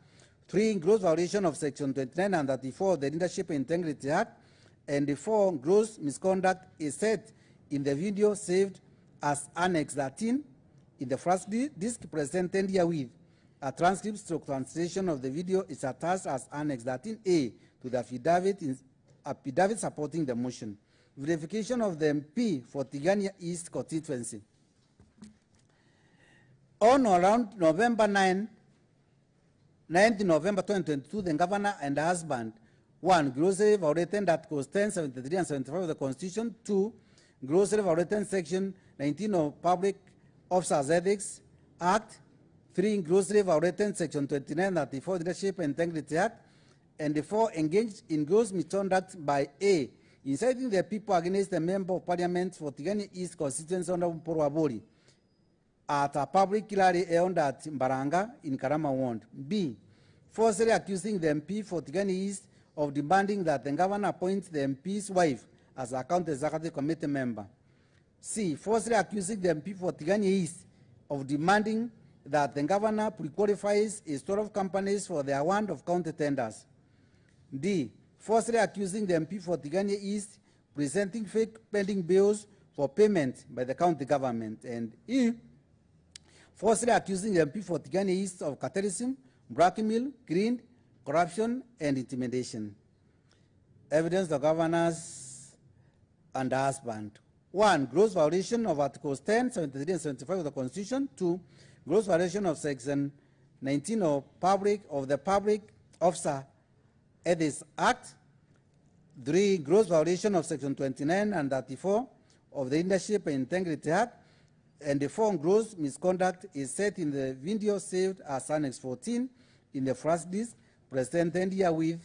3. Gross violation of Section 29 and 34 of the Leadership Integrity Act. And 4. Gross misconduct is set in the video saved as Annex 13 in the first disc presented herewith. A transcript stroke translation of the video is attached as Annex 13A to the affidavit supporting the motion. Verification of the MP for Tigania East constituency. On or around November 9th November 2022, the governor and the husband, 1. Grossly violating Articles 10, 73, and 75 of the Constitution. 2. Grossly violating Section 19 of Public Officers Ethics Act. 3. Grossly violating Section 29 and 34 of the Leadership Integrity Act. And 4. Engaged in gross misconduct by A. Inciting the people against the Member of Parliament for Tigania East constituency under Mporo at a public rally held at Mbaranga in Karama Ward. B. Falsely accusing the MP for Tigania East of demanding that the governor appoint the MP's wife as a county executive committee member. C. Falsely accusing the MP for Tigania East of demanding that the governor pre-qualifies a store of companies for the award of county tenders. D. Falsely accusing the MP for Tigania East presenting fake pending bills for payment by the county government. And E. Falsely accusing the MP for Tigania East of catharism, blackmail, greed, corruption, and intimidation. Evidence the governors and the husband. 1. Gross violation of Articles 10, 73, and 75 of the Constitution. 2. Gross violation of Section 19 of the Public Officer Ethics Act. 3. Gross violation of Section 29 and 34 of the Leadership Integrity Act. And the 4. Gross misconduct is set in the video saved as Annex 14 in the first disc, presented here with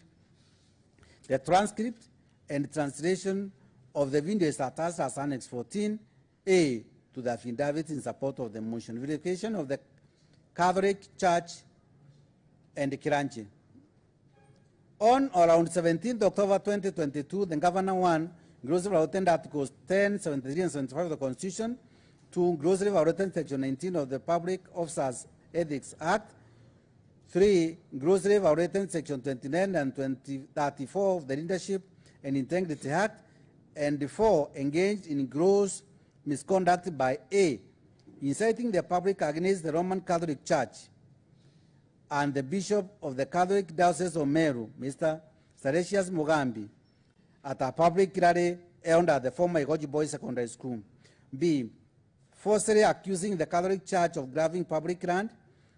the transcript and translation of the video is attached as Annex 14A to the affidavit in support of the motion. Verification of the Catholic Church and the Kiranchi. On or around 17th October 2022, the Governor 1. Grossly violating Articles 10, 73, and 75 of the Constitution. 2. Grossly violating Section 19 of the Public Officers Ethics Act. 3. Grossly violating Section 29 and 34 of the Leadership and Integrity Act. And 4. Engaged in gross misconduct by A. Inciting the public against the Roman Catholic Church and the Bishop of the Catholic Diocese of Meru, Mr. Salesius Mugambi, at a public rally held at the former Igoji Boys Secondary School. B. Falsely accusing the Catholic Church of grabbing public land.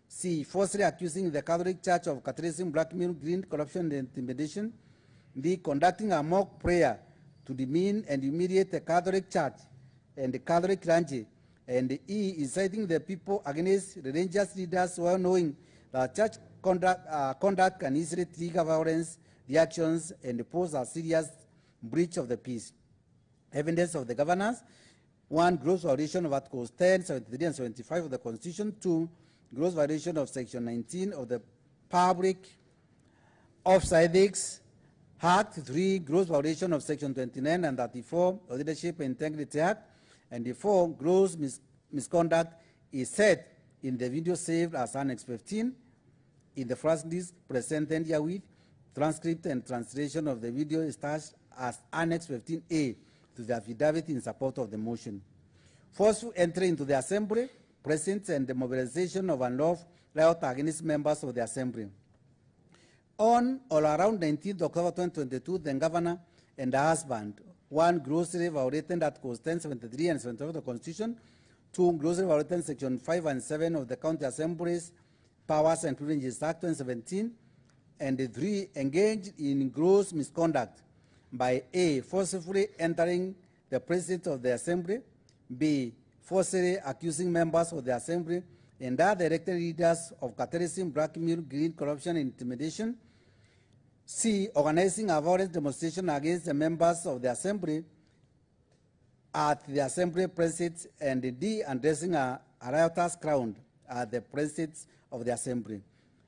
C. Falsely accusing the Catholic Church of catharism, blackmail, greed, corruption, and intimidation. D. Conducting a mock prayer to demean and humiliate the Catholic Church and the Catholic clergy. And E. Inciting the people against religious leaders while knowing that church conduct can easily trigger violence, reactions, and pose a serious breach of the peace. Evidence of the governors. 1. Gross violation of Articles 10, 73, and 75 of the Constitution. 2. Gross violation of Section 19 of the Public Officer Ethics Act. 3. Gross violation of Section 29 and 34 of the Leadership and Integrity Act. And 4. Gross misconduct is set in the video saved as Annex 15 in the first disc presented herewith. transcript and translation of the video is attached as Annex 15A to the affidavit in support of the motion. Forceful entry into the assembly, presence and the mobilization of unlawful riot against members of the assembly. On or around 19th October 2022, the governor and the husband, one, grossly violating Articles 10, 73 and 74 of the Constitution, two, grossly violating Section 5 and 7 of the County Assembly's Powers and Privileges Act 2017, and three, engaged in gross misconduct by A, forcibly entering the presence of the assembly, B, forcibly accusing members of the assembly and other elected leaders of terrorism, blackmail, greed, corruption, and intimidation, C, organizing a violent demonstration against the members of the assembly at the assembly presence, and D, addressing a riotous crowd at the presence of the assembly.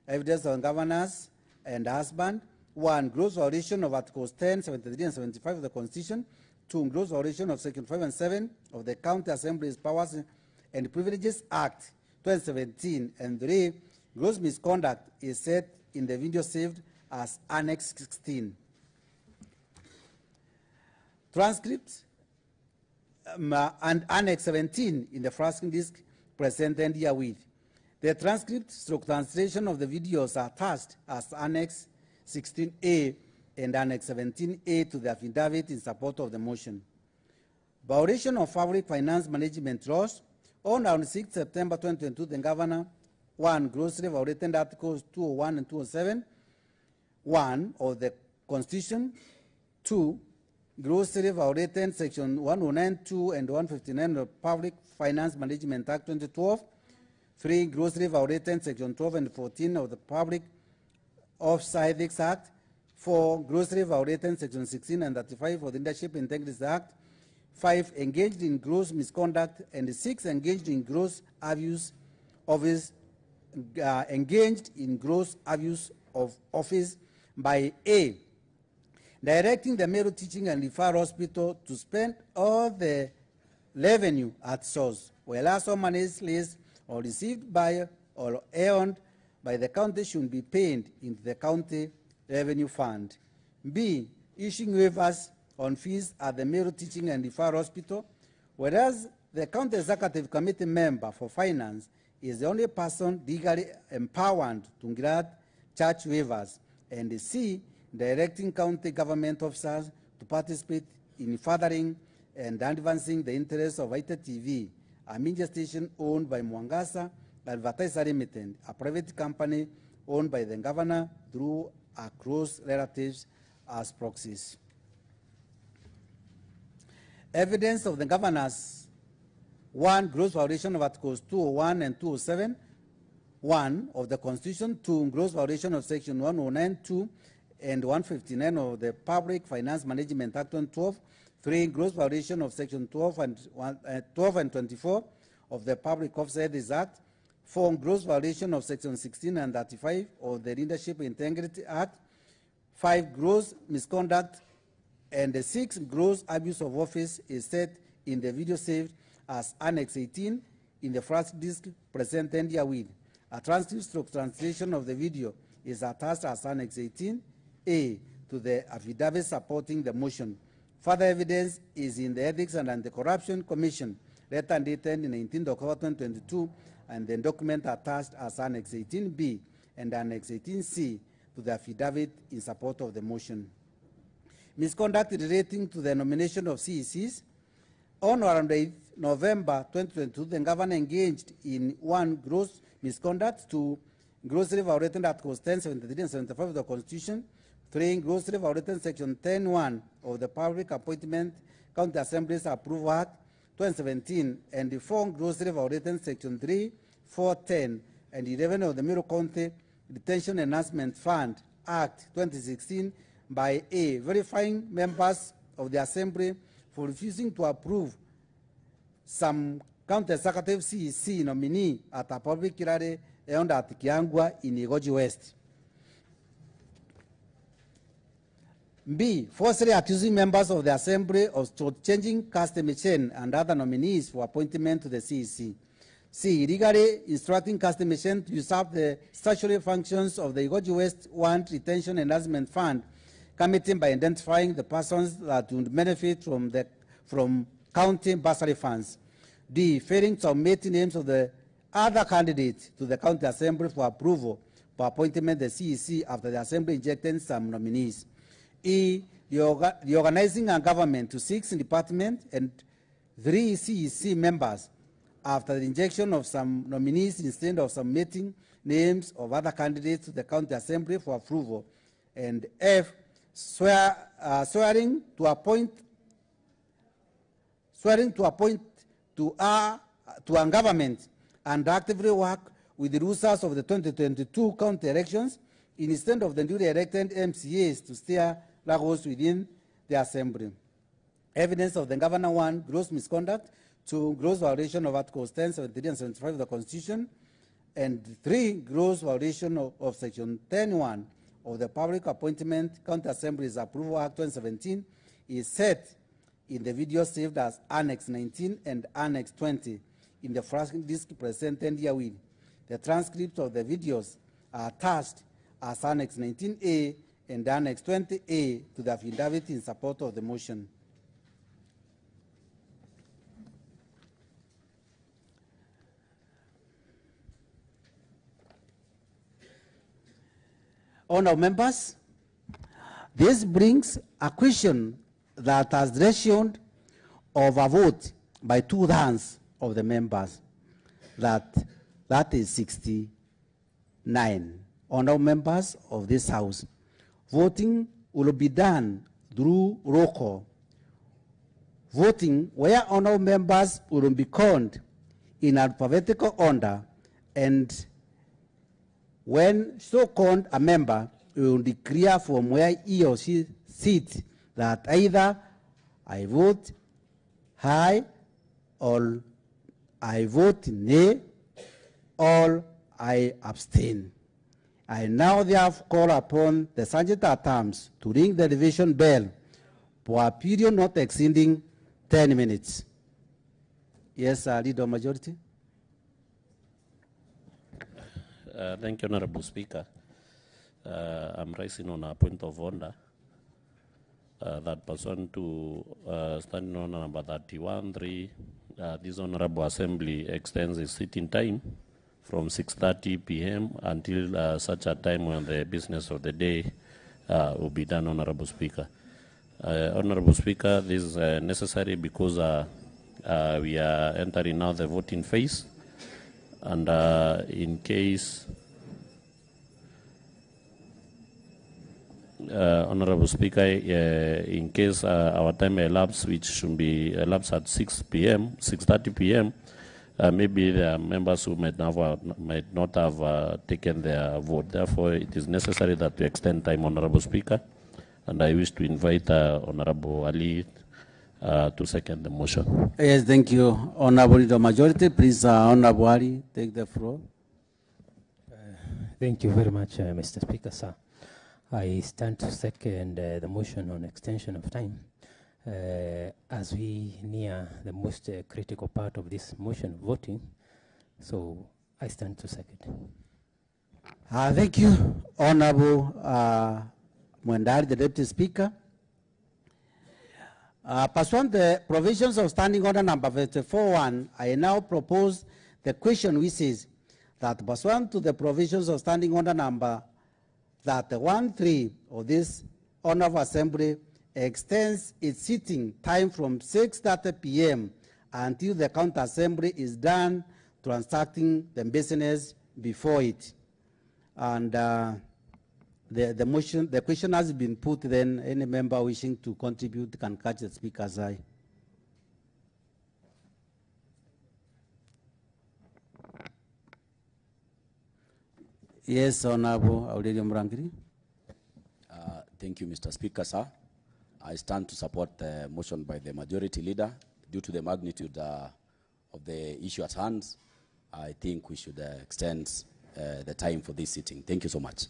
Evidence on governors and husband: one, gross violation of Articles 10, 73, and 75 of the Constitution; two, gross violation of Section 5 and 7 of the County Assembly's Powers and Privileges Act 2017; and three, gross misconduct is set in the video saved as Annex 16. Transcripts and Annex 17 in the flasking disk presented herewith. The transcript / translation of the videos are attached as Annex 16A and Annex 17A to the affidavit in support of the motion. Violation of public finance management laws. On around 6 September 2022, the governor, one, grossly violated Articles 201 and 207, 1 of the Constitution, 2, grossly violated Section 109(2) and 159 of the Public Finance Management Act 2012, 3, grossly violated Section 12 and 14 of the Public Officer Ethics Act, 4, grossly violated Section 16 and 35 of the Leadership Integrity Act, 5, engaged in gross misconduct, and 6, engaged in gross abuse of office by A, directing the Meru Teaching and Referral Hospital to spend all the revenue at source, whereas all monies leased or received by or earned by the county should be paid into the county revenue fund. B, issuing waivers on fees at the Meru Teaching and Referral Hospital, whereas the county executive committee member for finance is the only person legally empowered to grant such waivers, and C, directing county government officers to participate in furthering and advancing the interests of Ita TV, a media station owned by Mwangaza Advertiser Limited, a private company owned by the governor through a close relatives as proxies. Evidence of the governor's: 1, gross violation of Articles 201 and 207, 1 of the Constitution; 2, gross violation of Section 109(2) and 159 of the Public Finance Management Act 2012; 3, gross violation of Section 12 and 24 of the Public Officer Ethics Act; 4, gross violation of Section 16 and 35 of the Leadership Integrity Act; 5, gross misconduct; and 6, gross abuse of office is set in the video saved as Annex 18 in the first disk presented herewith. A transcript / translation of the video is attached as Annex 18A to the affidavit supporting the motion. Further evidence is in the Ethics and Anti-Corruption Commission, letter dated 19 October 2022, and the document attached as Annex 18B and Annex 18C to the affidavit in support of the motion. Misconduct relating to the nomination of CECs. On or around 8 November 2022, the governor engaged in 1, gross misconduct; 2, grossly violating Articles 10, 73, and 75 of the Constitution; 3, grossly violating Section 10(1) of the Public Appointment County Assemblies Approval Act 2017, and 4, grossly violating Section 3, 4, 10, and 11 of the Meru County Detention Enhancement Fund Act 2016 by A, verifying members of the Assembly for refusing to approve some county executive CEC nominee at a public rally held at Kiangwa in Igoji West. B, falsely accusing members of the Assembly of changing custom chain and other nominees for appointment to the CEC. C, legally instructing Custom Mission to usurp the statutory functions of the Igoji West Warrant Retention Enhancement Fund Committee by identifying the persons that would benefit from county bursary funds. D, failing to submit names of the other candidates to the county assembly for approval for appointment the CEC after the assembly injected some nominees. E, the organizing and government to 6 department and 3 CEC members after the injection of some nominees instead of submitting names of other candidates to the county assembly for approval. And F, swearing to appoint to a government and actively work with the rules of the 2022 county elections instead of the newly elected MCAs to steer Lagos within the assembly. Evidence of the governor 1, gross misconduct, 2, gross violation of Articles 10, 73, and 75 of the Constitution, and 3, gross violation of Section 10(1) of the Public Appointment County Assemblies Approval Act 2017 is set in the video saved as Annex 19 and Annex 20 in the flash disk presented herewith. The transcripts of the videos are attached as Annex 19A and Annex 20A to the affidavit in support of the motion. Honourable members, this brings a question that has ratioed of a vote by 2/3 of the members. That is 69. Honourable members of this House, voting will be done through roll call. Voting where honourable members will be called in alphabetical order, and when so called a member will declare from where he or she sits that either I vote aye or I vote nay or I abstain. I now therefore call upon the sergeant at arms to ring the division bell for a period not exceeding 10 minutes. Yes, Leader Majority. Thank you, Honorable Speaker. I'm raising on a point of order that pursuant to standing order number 31(3), this Honorable Assembly extends its sitting time from 6:30 p.m. until such a time when the business of the day will be done, Honorable Speaker. Honorable Speaker, this is necessary because we are entering now the voting phase, and in case Honorable Speaker, in case our time elapses, which should be elapsed at 6:30 p.m., maybe there are members who might not have taken their vote. Therefore, it is necessary that we extend time, Honorable Speaker, and I wish to invite Honorable Ali to second the motion. Yes, thank you, Honorable Leader Majority. Please, Honorable Ali, take the floor. Thank you very much, Mr. Speaker, sir. I stand to second the motion on extension of time. As we near the most critical part of this motion, voting, so I stand to second. Thank you, Honorable Mwandari, the Deputy Speaker. Pursuant the provisions of Standing Order number 54(1), I now propose the question which says that pursuant to the provisions of Standing Order number 1(3) of this Honorable Assembly extends its sitting time from 6:30 p.m. until the County Assembly is done transacting the business before it. And the question has been put. Then any member wishing to contribute can catch the Speaker's eye. Yes, Honorable Aurelio Murangiri. Thank you, Mr. Speaker, sir. I stand to support the motion by the majority leader. Due to the magnitude of the issue at hand, I think we should extend the time for this sitting. Thank you so much.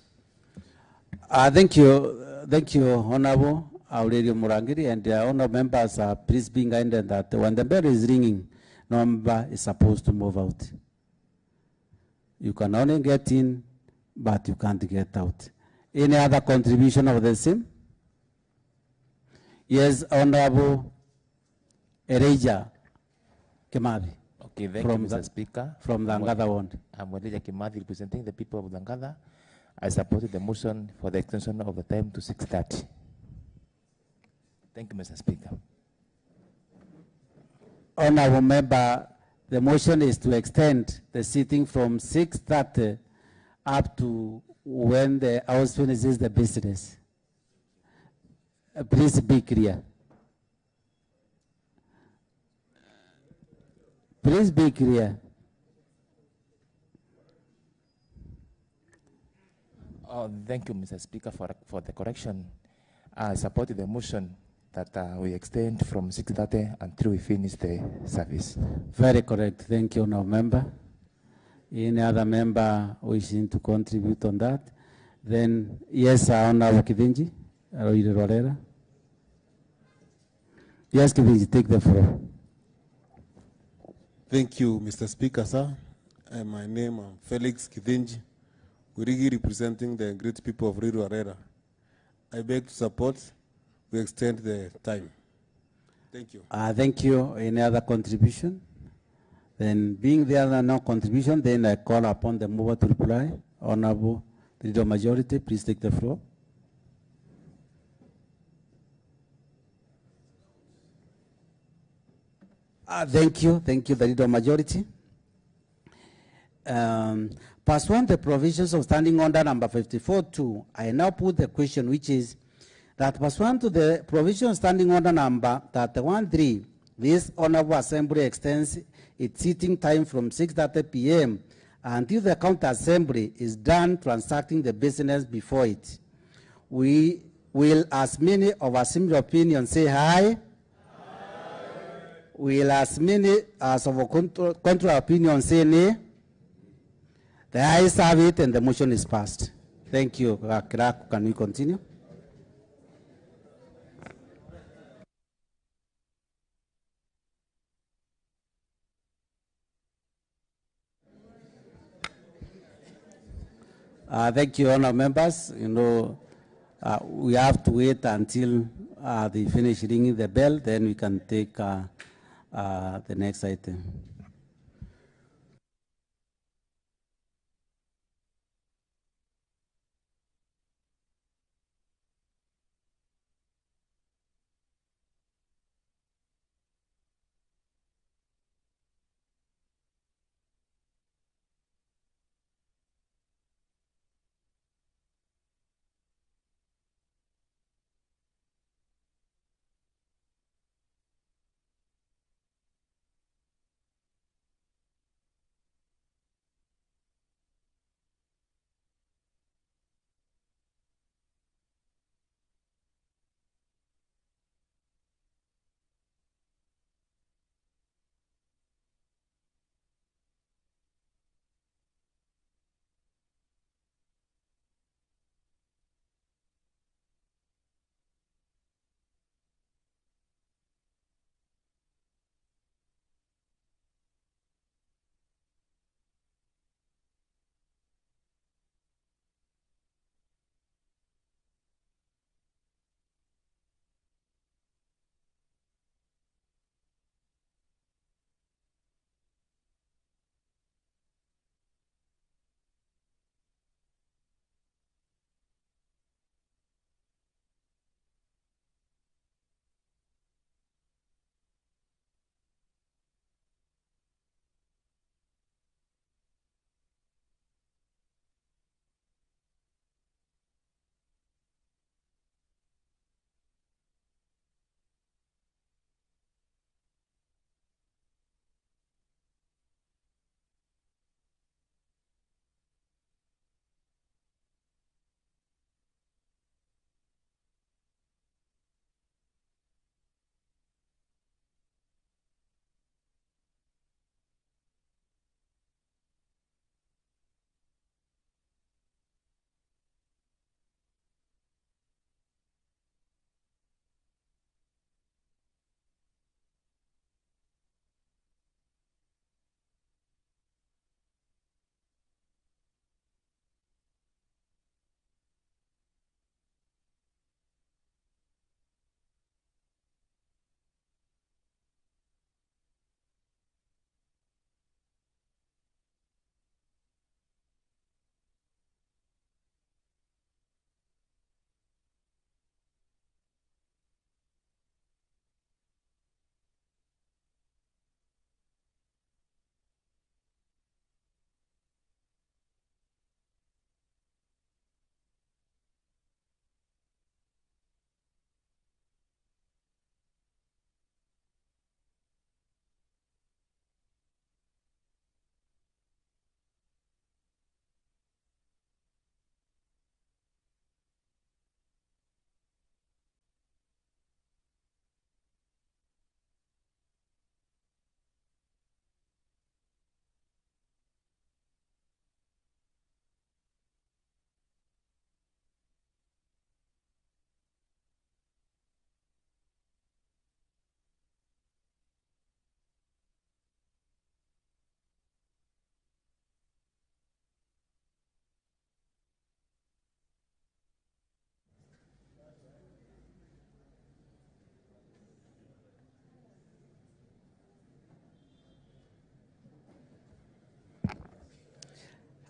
Thank you, Honorable Aurelio Murangiri, and honorable members, please be guided that when the bell is ringing, no member is supposed to move out. You can only get in, but you can't get out. Any other contribution of the same? Yes, Honorable Elijah Kimathi. Okay, thank you, Mr. Speaker. From the Mwangaza ward. I'm Elijah Kimathi, representing the people of Mwangaza. I supported the motion for the extension of the time to 6:30. Thank you, Mr. Speaker. Honorable member, the motion is to extend the sitting from 6:30 up to when the House finishes the business. Please be clear. Please be clear. Thank you, Mr. Speaker, for the correction. I supported the motion that we extend from 6:30 until we finish the service. Very correct. Thank you, Honorable member. Any other member wishing to contribute on that? Then, yes, Honorable Kidinji. Yes, Kidinji, take the floor. Thank you, Mr. Speaker, sir. My name is Felix Kidinji, Urigi, representing the great people of Riru Arera. I beg to support. We extend the time. Thank you. Thank you. Any other contribution? Then, being there no contribution, then I call upon the mover to reply. Honorable the leader of majority, please take the floor. Thank you, the leader of majority. Pursuant the provisions of Standing Order number 54.2, I now put the question, which is that pursuant to the provision of Standing Order number 31.3, this Honorable Assembly extends its sitting time from 6:30 p.m. until the county assembly is done transacting the business before it. We will, as many of our similar opinions, say aye. Will as many as of a contrary opinion say nay? The ayes have it and the motion is passed. Thank you. Clerk, can we continue? Thank you, honour members. You know, we have to wait until they finish ringing the bell, then we can take the next item.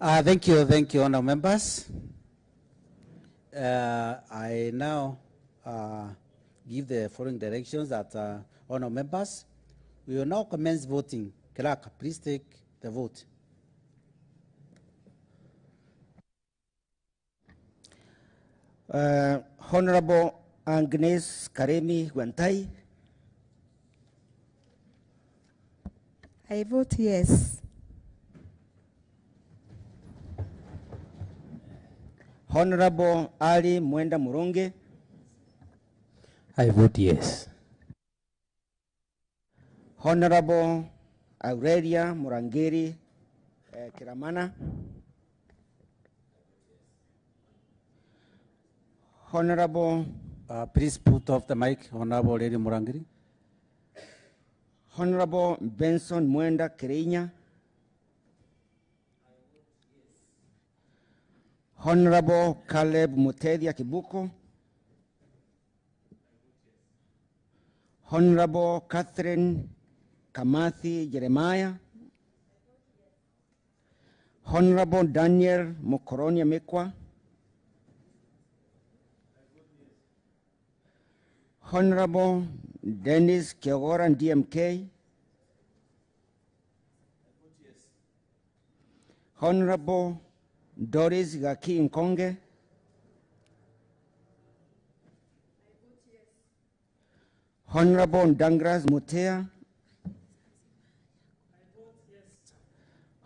Thank you, honourable members. I now give the following directions that honourable members. We will now commence voting. Clerk, please take the vote. Honorable Agnes Karemi Wantai. I vote yes. Honorable Ali Mwenda Muronge. I vote yes. Honorable Aurelia Murangeri Kiramana. Honorable. Please put off the mic, Honorable Lady Murangiri. Honorable Benson Mwenda Kirinya. Honorable Caleb Mutedia Kibuko. Honorable Catherine Kamathi Jeremiah. Honorable Daniel Mokoronia Mekwa. Honorable Dennis Kiogoran DMK. Honorable Doris Gaki Nkonge. Honorable Dangras Mutea.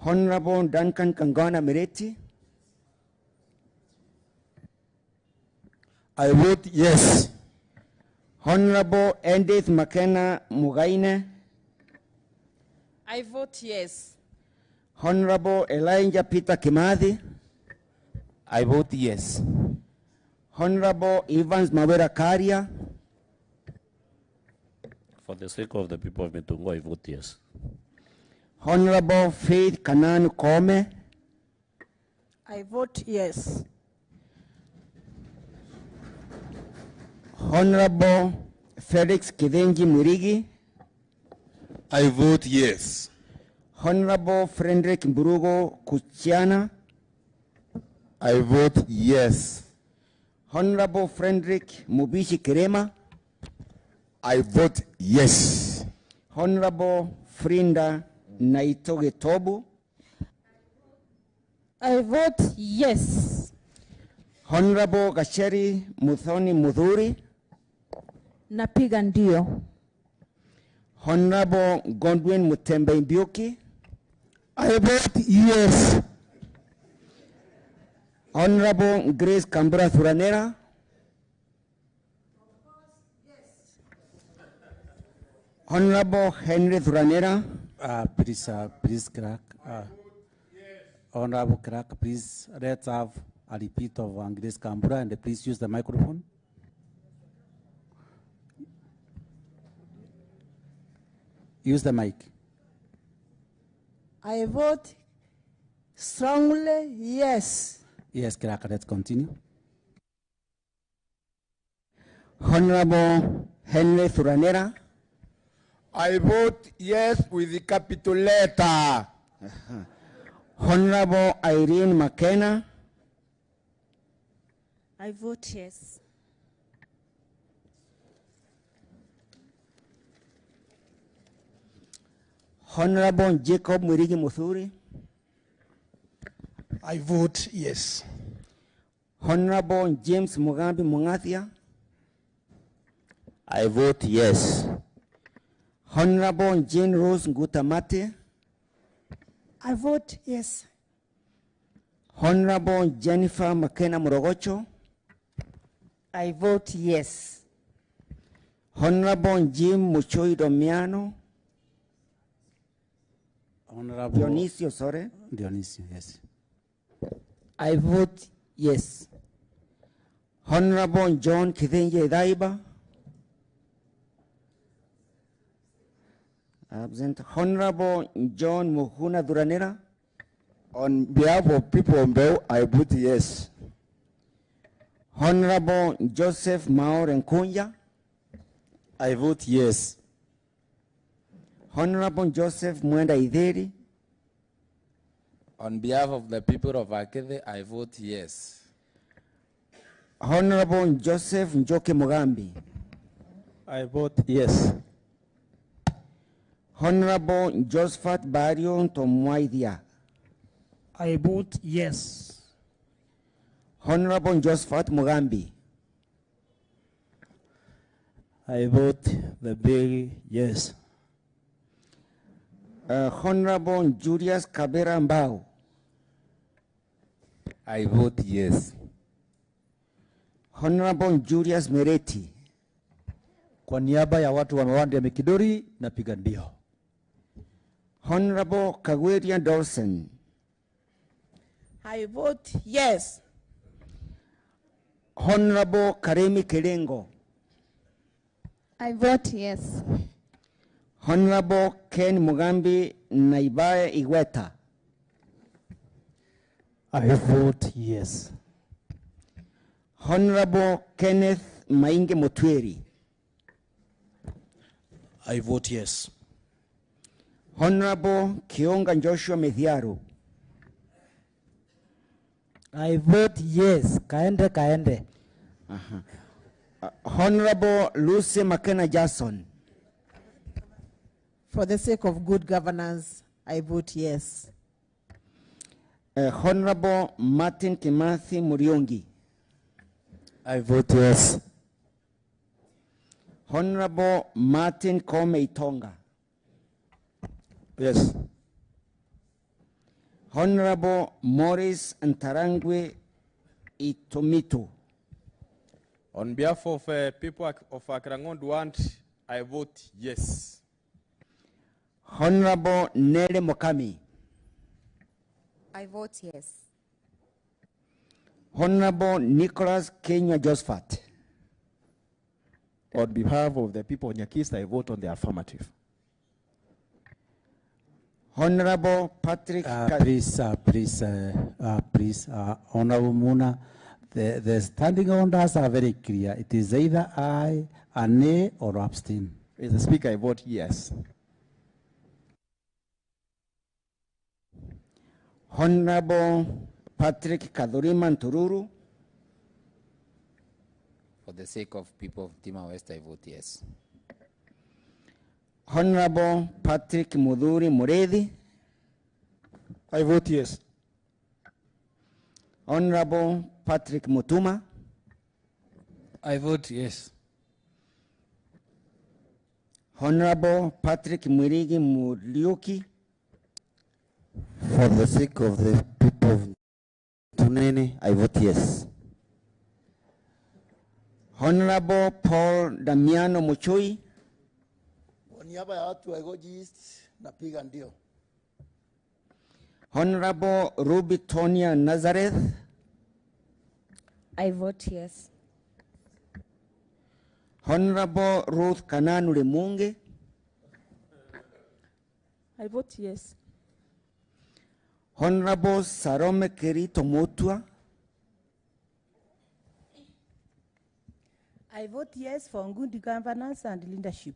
Honorable Duncan Kangana Mereti. I vote yes. Honorable Edith McKenna Mugaine. I vote yes. Honorable Elijah Peter Kimathi. I vote yes. Honorable Evans Mawera Karia. For the sake of the people of Metungo, I vote yes. Honorable Faith Kanan Kome. I vote yes. Honorable Felix Kidenji Murigi. I vote yes. Honorable Frederick Mburugo Kuchiana. I vote yes. Honorable Frederick Mubishi Kirema. I vote yes. Honorable Frinda Naitoge Tobu. I vote yes. Honorable Gasheri Muthoni Mudhuri. Napiga ndio. Honorable Godwin Mutembei Mbiuki. I vote yes. Honorable Grace Kambura Thuranera. Honorable Henry Thuranera. Please, Clerk. Honorable Clerk, please, let's have a repeat of Grace Kambura, and please use the microphone. Use the mic. I vote strongly yes. Yes, Clerk, let's continue. Honorable Henry Thuranera. I vote yes with the capital letter. Honorable Irene McKenna. I vote yes. Honorable Jacob Murigi Muthuri. I vote yes. Honorable James Mugambi Mungathia. I vote yes. Honorable Jane Rose Ngutamate. I vote yes. Honorable Jennifer McKenna Morogocho. I vote yes. Honorable Jim Muchoi Domiano. Honorable Dionisio, sorry. Dionisio, yes. I vote yes. Honorable John Kithenje Daiba. Absent. Honorable John Muhuna Duranera. On behalf of people of Meru, I vote yes. Honorable Joseph Maur Nkunya. I vote yes. Honorable Joseph Mwenda Ideri. On behalf of the people of Akede, I vote yes. Honorable Joseph Njoke Mugambi. I vote yes. Honorable Josephat Barrio Ntomwaidia. I vote yes. Honorable Josephat Mugambi. I vote the bill yes. Honorable Julius Kabera Mbao. I vote yes. Honorable Julius Mereti. Kwa niaba ya watu wa Mawandi ya Mikidori napiga ndio. Honorable Kawira Dawson. I vote yes. Honorable Karemi Kelengo. I vote yes. Honorable Ken Mugambi Naibae Igweta. I vote yes. Honorable Kenneth Mainge Mutweri. I vote yes. Honorable Kionga Joshua Methiaru. I vote yes. Kaende kaende. Honorable Lucy McKenna Jackson. For the sake of good governance, I vote yes. Honorable Martin Kimathi Muriongi. I vote yes. Honorable Martin Kome Itonga. Yes. Honorable Morris Ntarangwe Itomito. On behalf of people of Akrangon I vote yes. Honorable Nele Mokami. I vote yes. Honorable Nicholas Kenya Josephat. On behalf of the people of Nyakista, I vote on the affirmative. Honorable Patrick. Please, Honorable Muna, the standing orders are very clear. It is either aye, a nay, or abstain. Mr. Speaker, I vote yes. Honorable Patrick Kadurima Ntururu. For the sake of people of Tima West, I vote yes. Honorable Patrick Muduri Muredi. I vote yes. Honorable Patrick Mutuma. I vote yes. Honorable Patrick Mwirigi Muriuki. For the sake of the people of Tunene, I vote yes. Honorable Paul Damiano Muchui. Kwa niaba ya watu wa Igoji East napiga ndio. Honorable Ruby Tonia Nazareth. I vote yes. Honorable Ruth Kananu Lemunge. I vote yes. Honorable Sarome Kerito Mutua. I vote yes for good governance and leadership.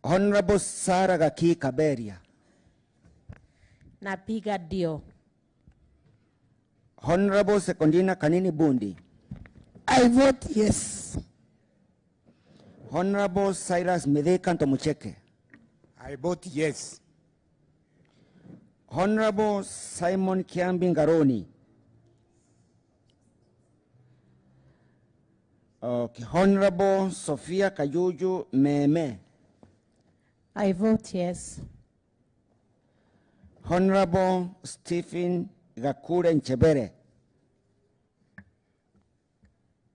Honorable Sarah Gaki Kaberia. Napiga ndio. Honorable Secondina Kanini Bundi. I vote yes. Honorable Cyrus Medeka Ntomucheke. I vote yes. Honorable Simon Kiambi Ngaroni. Okay. Honorable Sophia Kayuju Meme. I vote yes. Honorable Stephen Gakure Nchebere.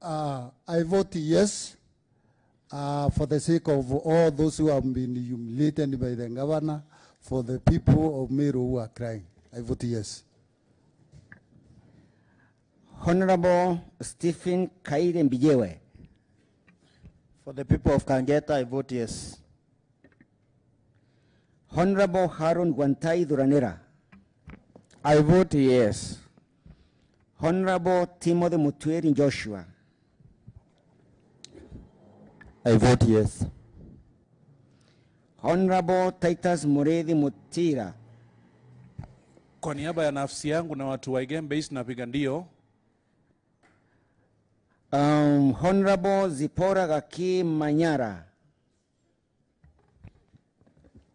I vote yes for the sake of all those who have been humiliated by the governor, for the people of Meru who are crying. I vote yes. Honorable Stephen Kaire Mbijewe. For the people of Kangeta, I vote yes. Honorable Harun Guantai Duranera. I vote yes. Honorable Timothy Mutweri Joshua. I vote yes. Honorable Titus Muredi Mutira. Kwa niaba ya nafsi yangu na watu wa Igembe East napiga ndio. Honorable Zipora Gaki Manyara.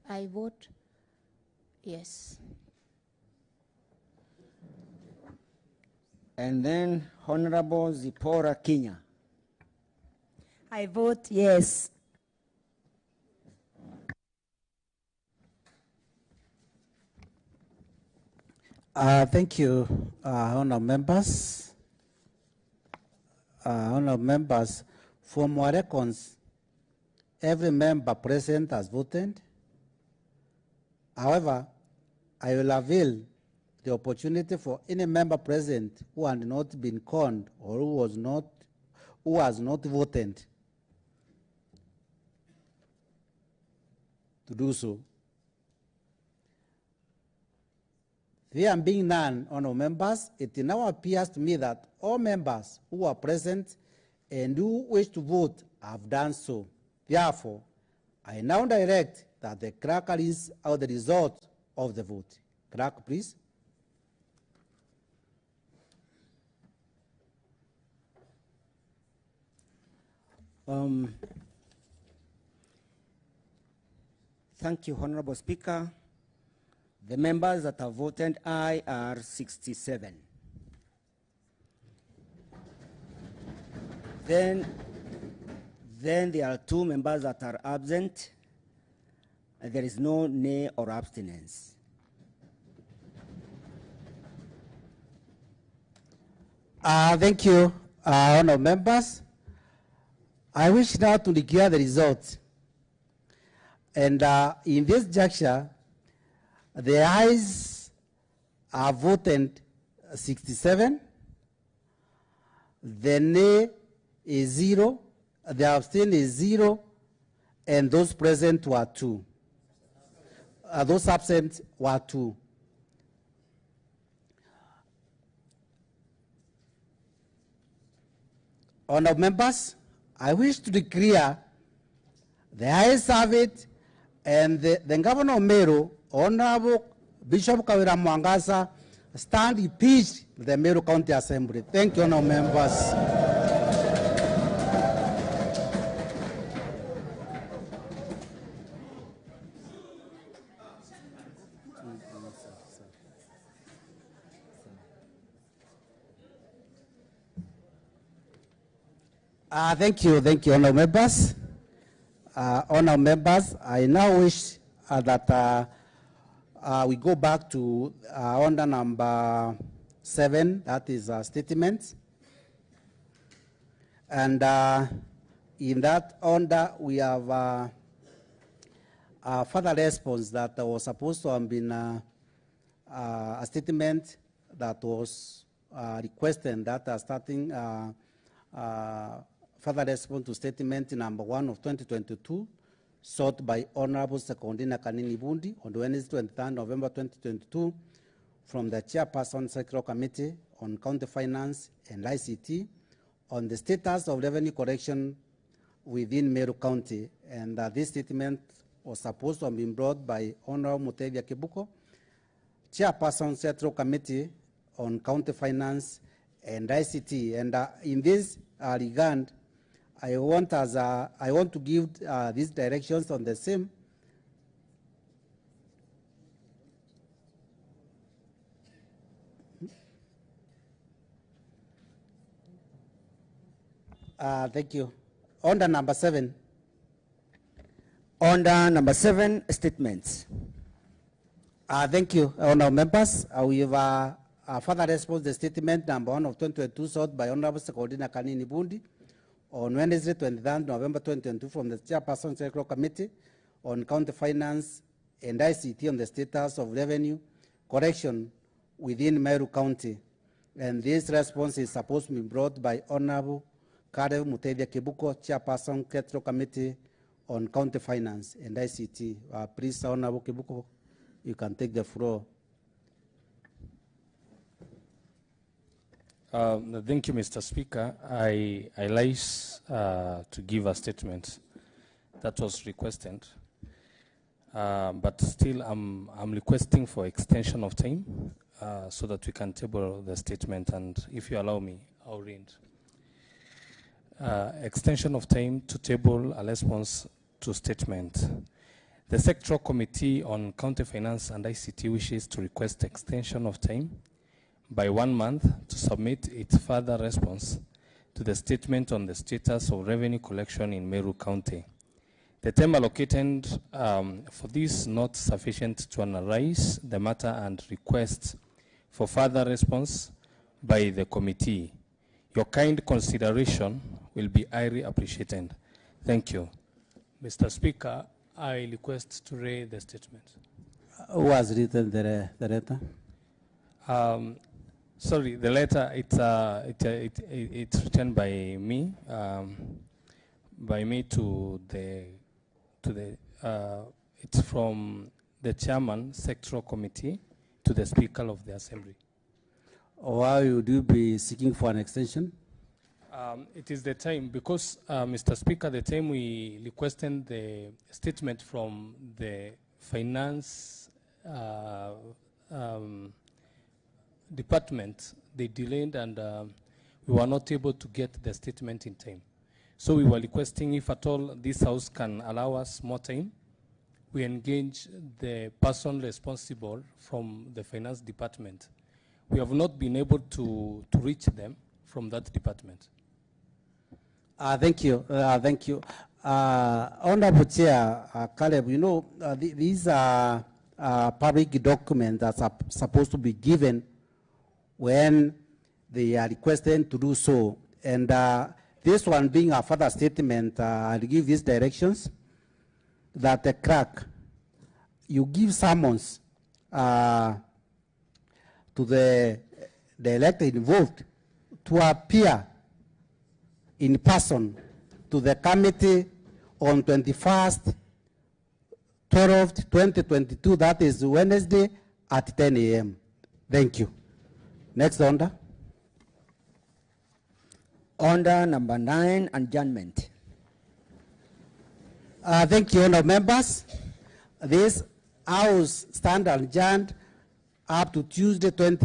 I vote yes. And then Honorable Zipora Kinya. I vote yes. Thank you, honourable members. Honourable members, for my records, every member present has voted. However, I will avail the opportunity for any member present who had not been conned or who has not voted to do so. There being none, honourable members, it now appears to me that all members who are present and who wish to vote have done so. Therefore, I now direct that the clerk reads out the result of the vote. Clerk, please. Thank you, Honorable Speaker. The members that have voted aye are 67. Then there are 2 members that are absent. There is no nay or abstinence. Thank you, honourable members. I wish now to declare the results. And in this juncture, the ayes are voted 67, the nay is 0, the abstain is 0, and those present were 2. Those absent were 2. Honourable members, I wish to declare the ayes have it, and the Governor of Meru, Honorable Bishop Kawira Mwangaza, stand impeached with the Meru County Assembly. Thank you, honourable members. Thank you, honourable members. Honourable members, I now wish that we go back to order number 7, that is statement. And in that order, we have a further response that was supposed to have been a statement that was requested that starting further response to statement number 1 of 2022, sought by Honorable Sekondina Kanini Bundi on Wednesday, 23 November 2022, from the Chairperson Secretarial Committee on County Finance and ICT on the status of revenue collection within Meru County. And this statement was supposed to have been brought by Honorable Mutembei Kibuko, Chairperson Secretarial Committee on County Finance and ICT. And in this regard, I want to give these directions on the same. Thank you. Order number 7. Order number 7, statements. Thank you, honourable members. We have a further response to the statement number 1 of 2022 sought by Honourable Sekondina Kanini Bundi on Wednesday, 23 November 2022, from the Chairperson Secretarial Committee on County Finance and ICT on the status of revenue correction within Meru County. And this response is supposed to be brought by Honourable Mutembei Kibuko, Chairperson Secretarial Committee on County Finance and ICT. Please, Honourable Kibuko, you can take the floor. Thank you, Mr. Speaker. I rise to give a statement that was requested. but still I'm requesting for extension of time so that we can table the statement, and if you allow me, I'll read. Extension of time to table a response to statement. The Sectoral Committee on County Finance and ICT wishes to request extension of time by 1 month to submit its further response to the statement on the status of revenue collection in Meru County. The time allocated for this not sufficient to analyze the matter and request for further response by the committee. Your kind consideration will be highly appreciated. Thank you. Mr. Speaker, I request to read the statement. Who has written the letter? Sorry, the letter, it's written by me it's from the chairman, sectoral committee, to the speaker of the assembly. Why would you be seeking for an extension? It is the time, because, Mr. Speaker, the time we requested the statement from the finance department, they delayed, and we were not able to get the statement in time. So we were requesting, if at all this house can allow us more time, we engage the person responsible from the finance department. We have not been able to reach them from that department. Thank you. Thank you. Honorable Chair, Caleb, you know, these are public documents that are supposed to be given when they are requested to do so. And this one being a further statement, I'll give these directions that the clerk, you give summons to the elected involved to appear in person to the committee on 21st, 12th, 2022, that is Wednesday at 10 a.m. Thank you. Next order. Order number 9, adjournment. Thank you, honourable members. This House stand adjourned up to Tuesday, 20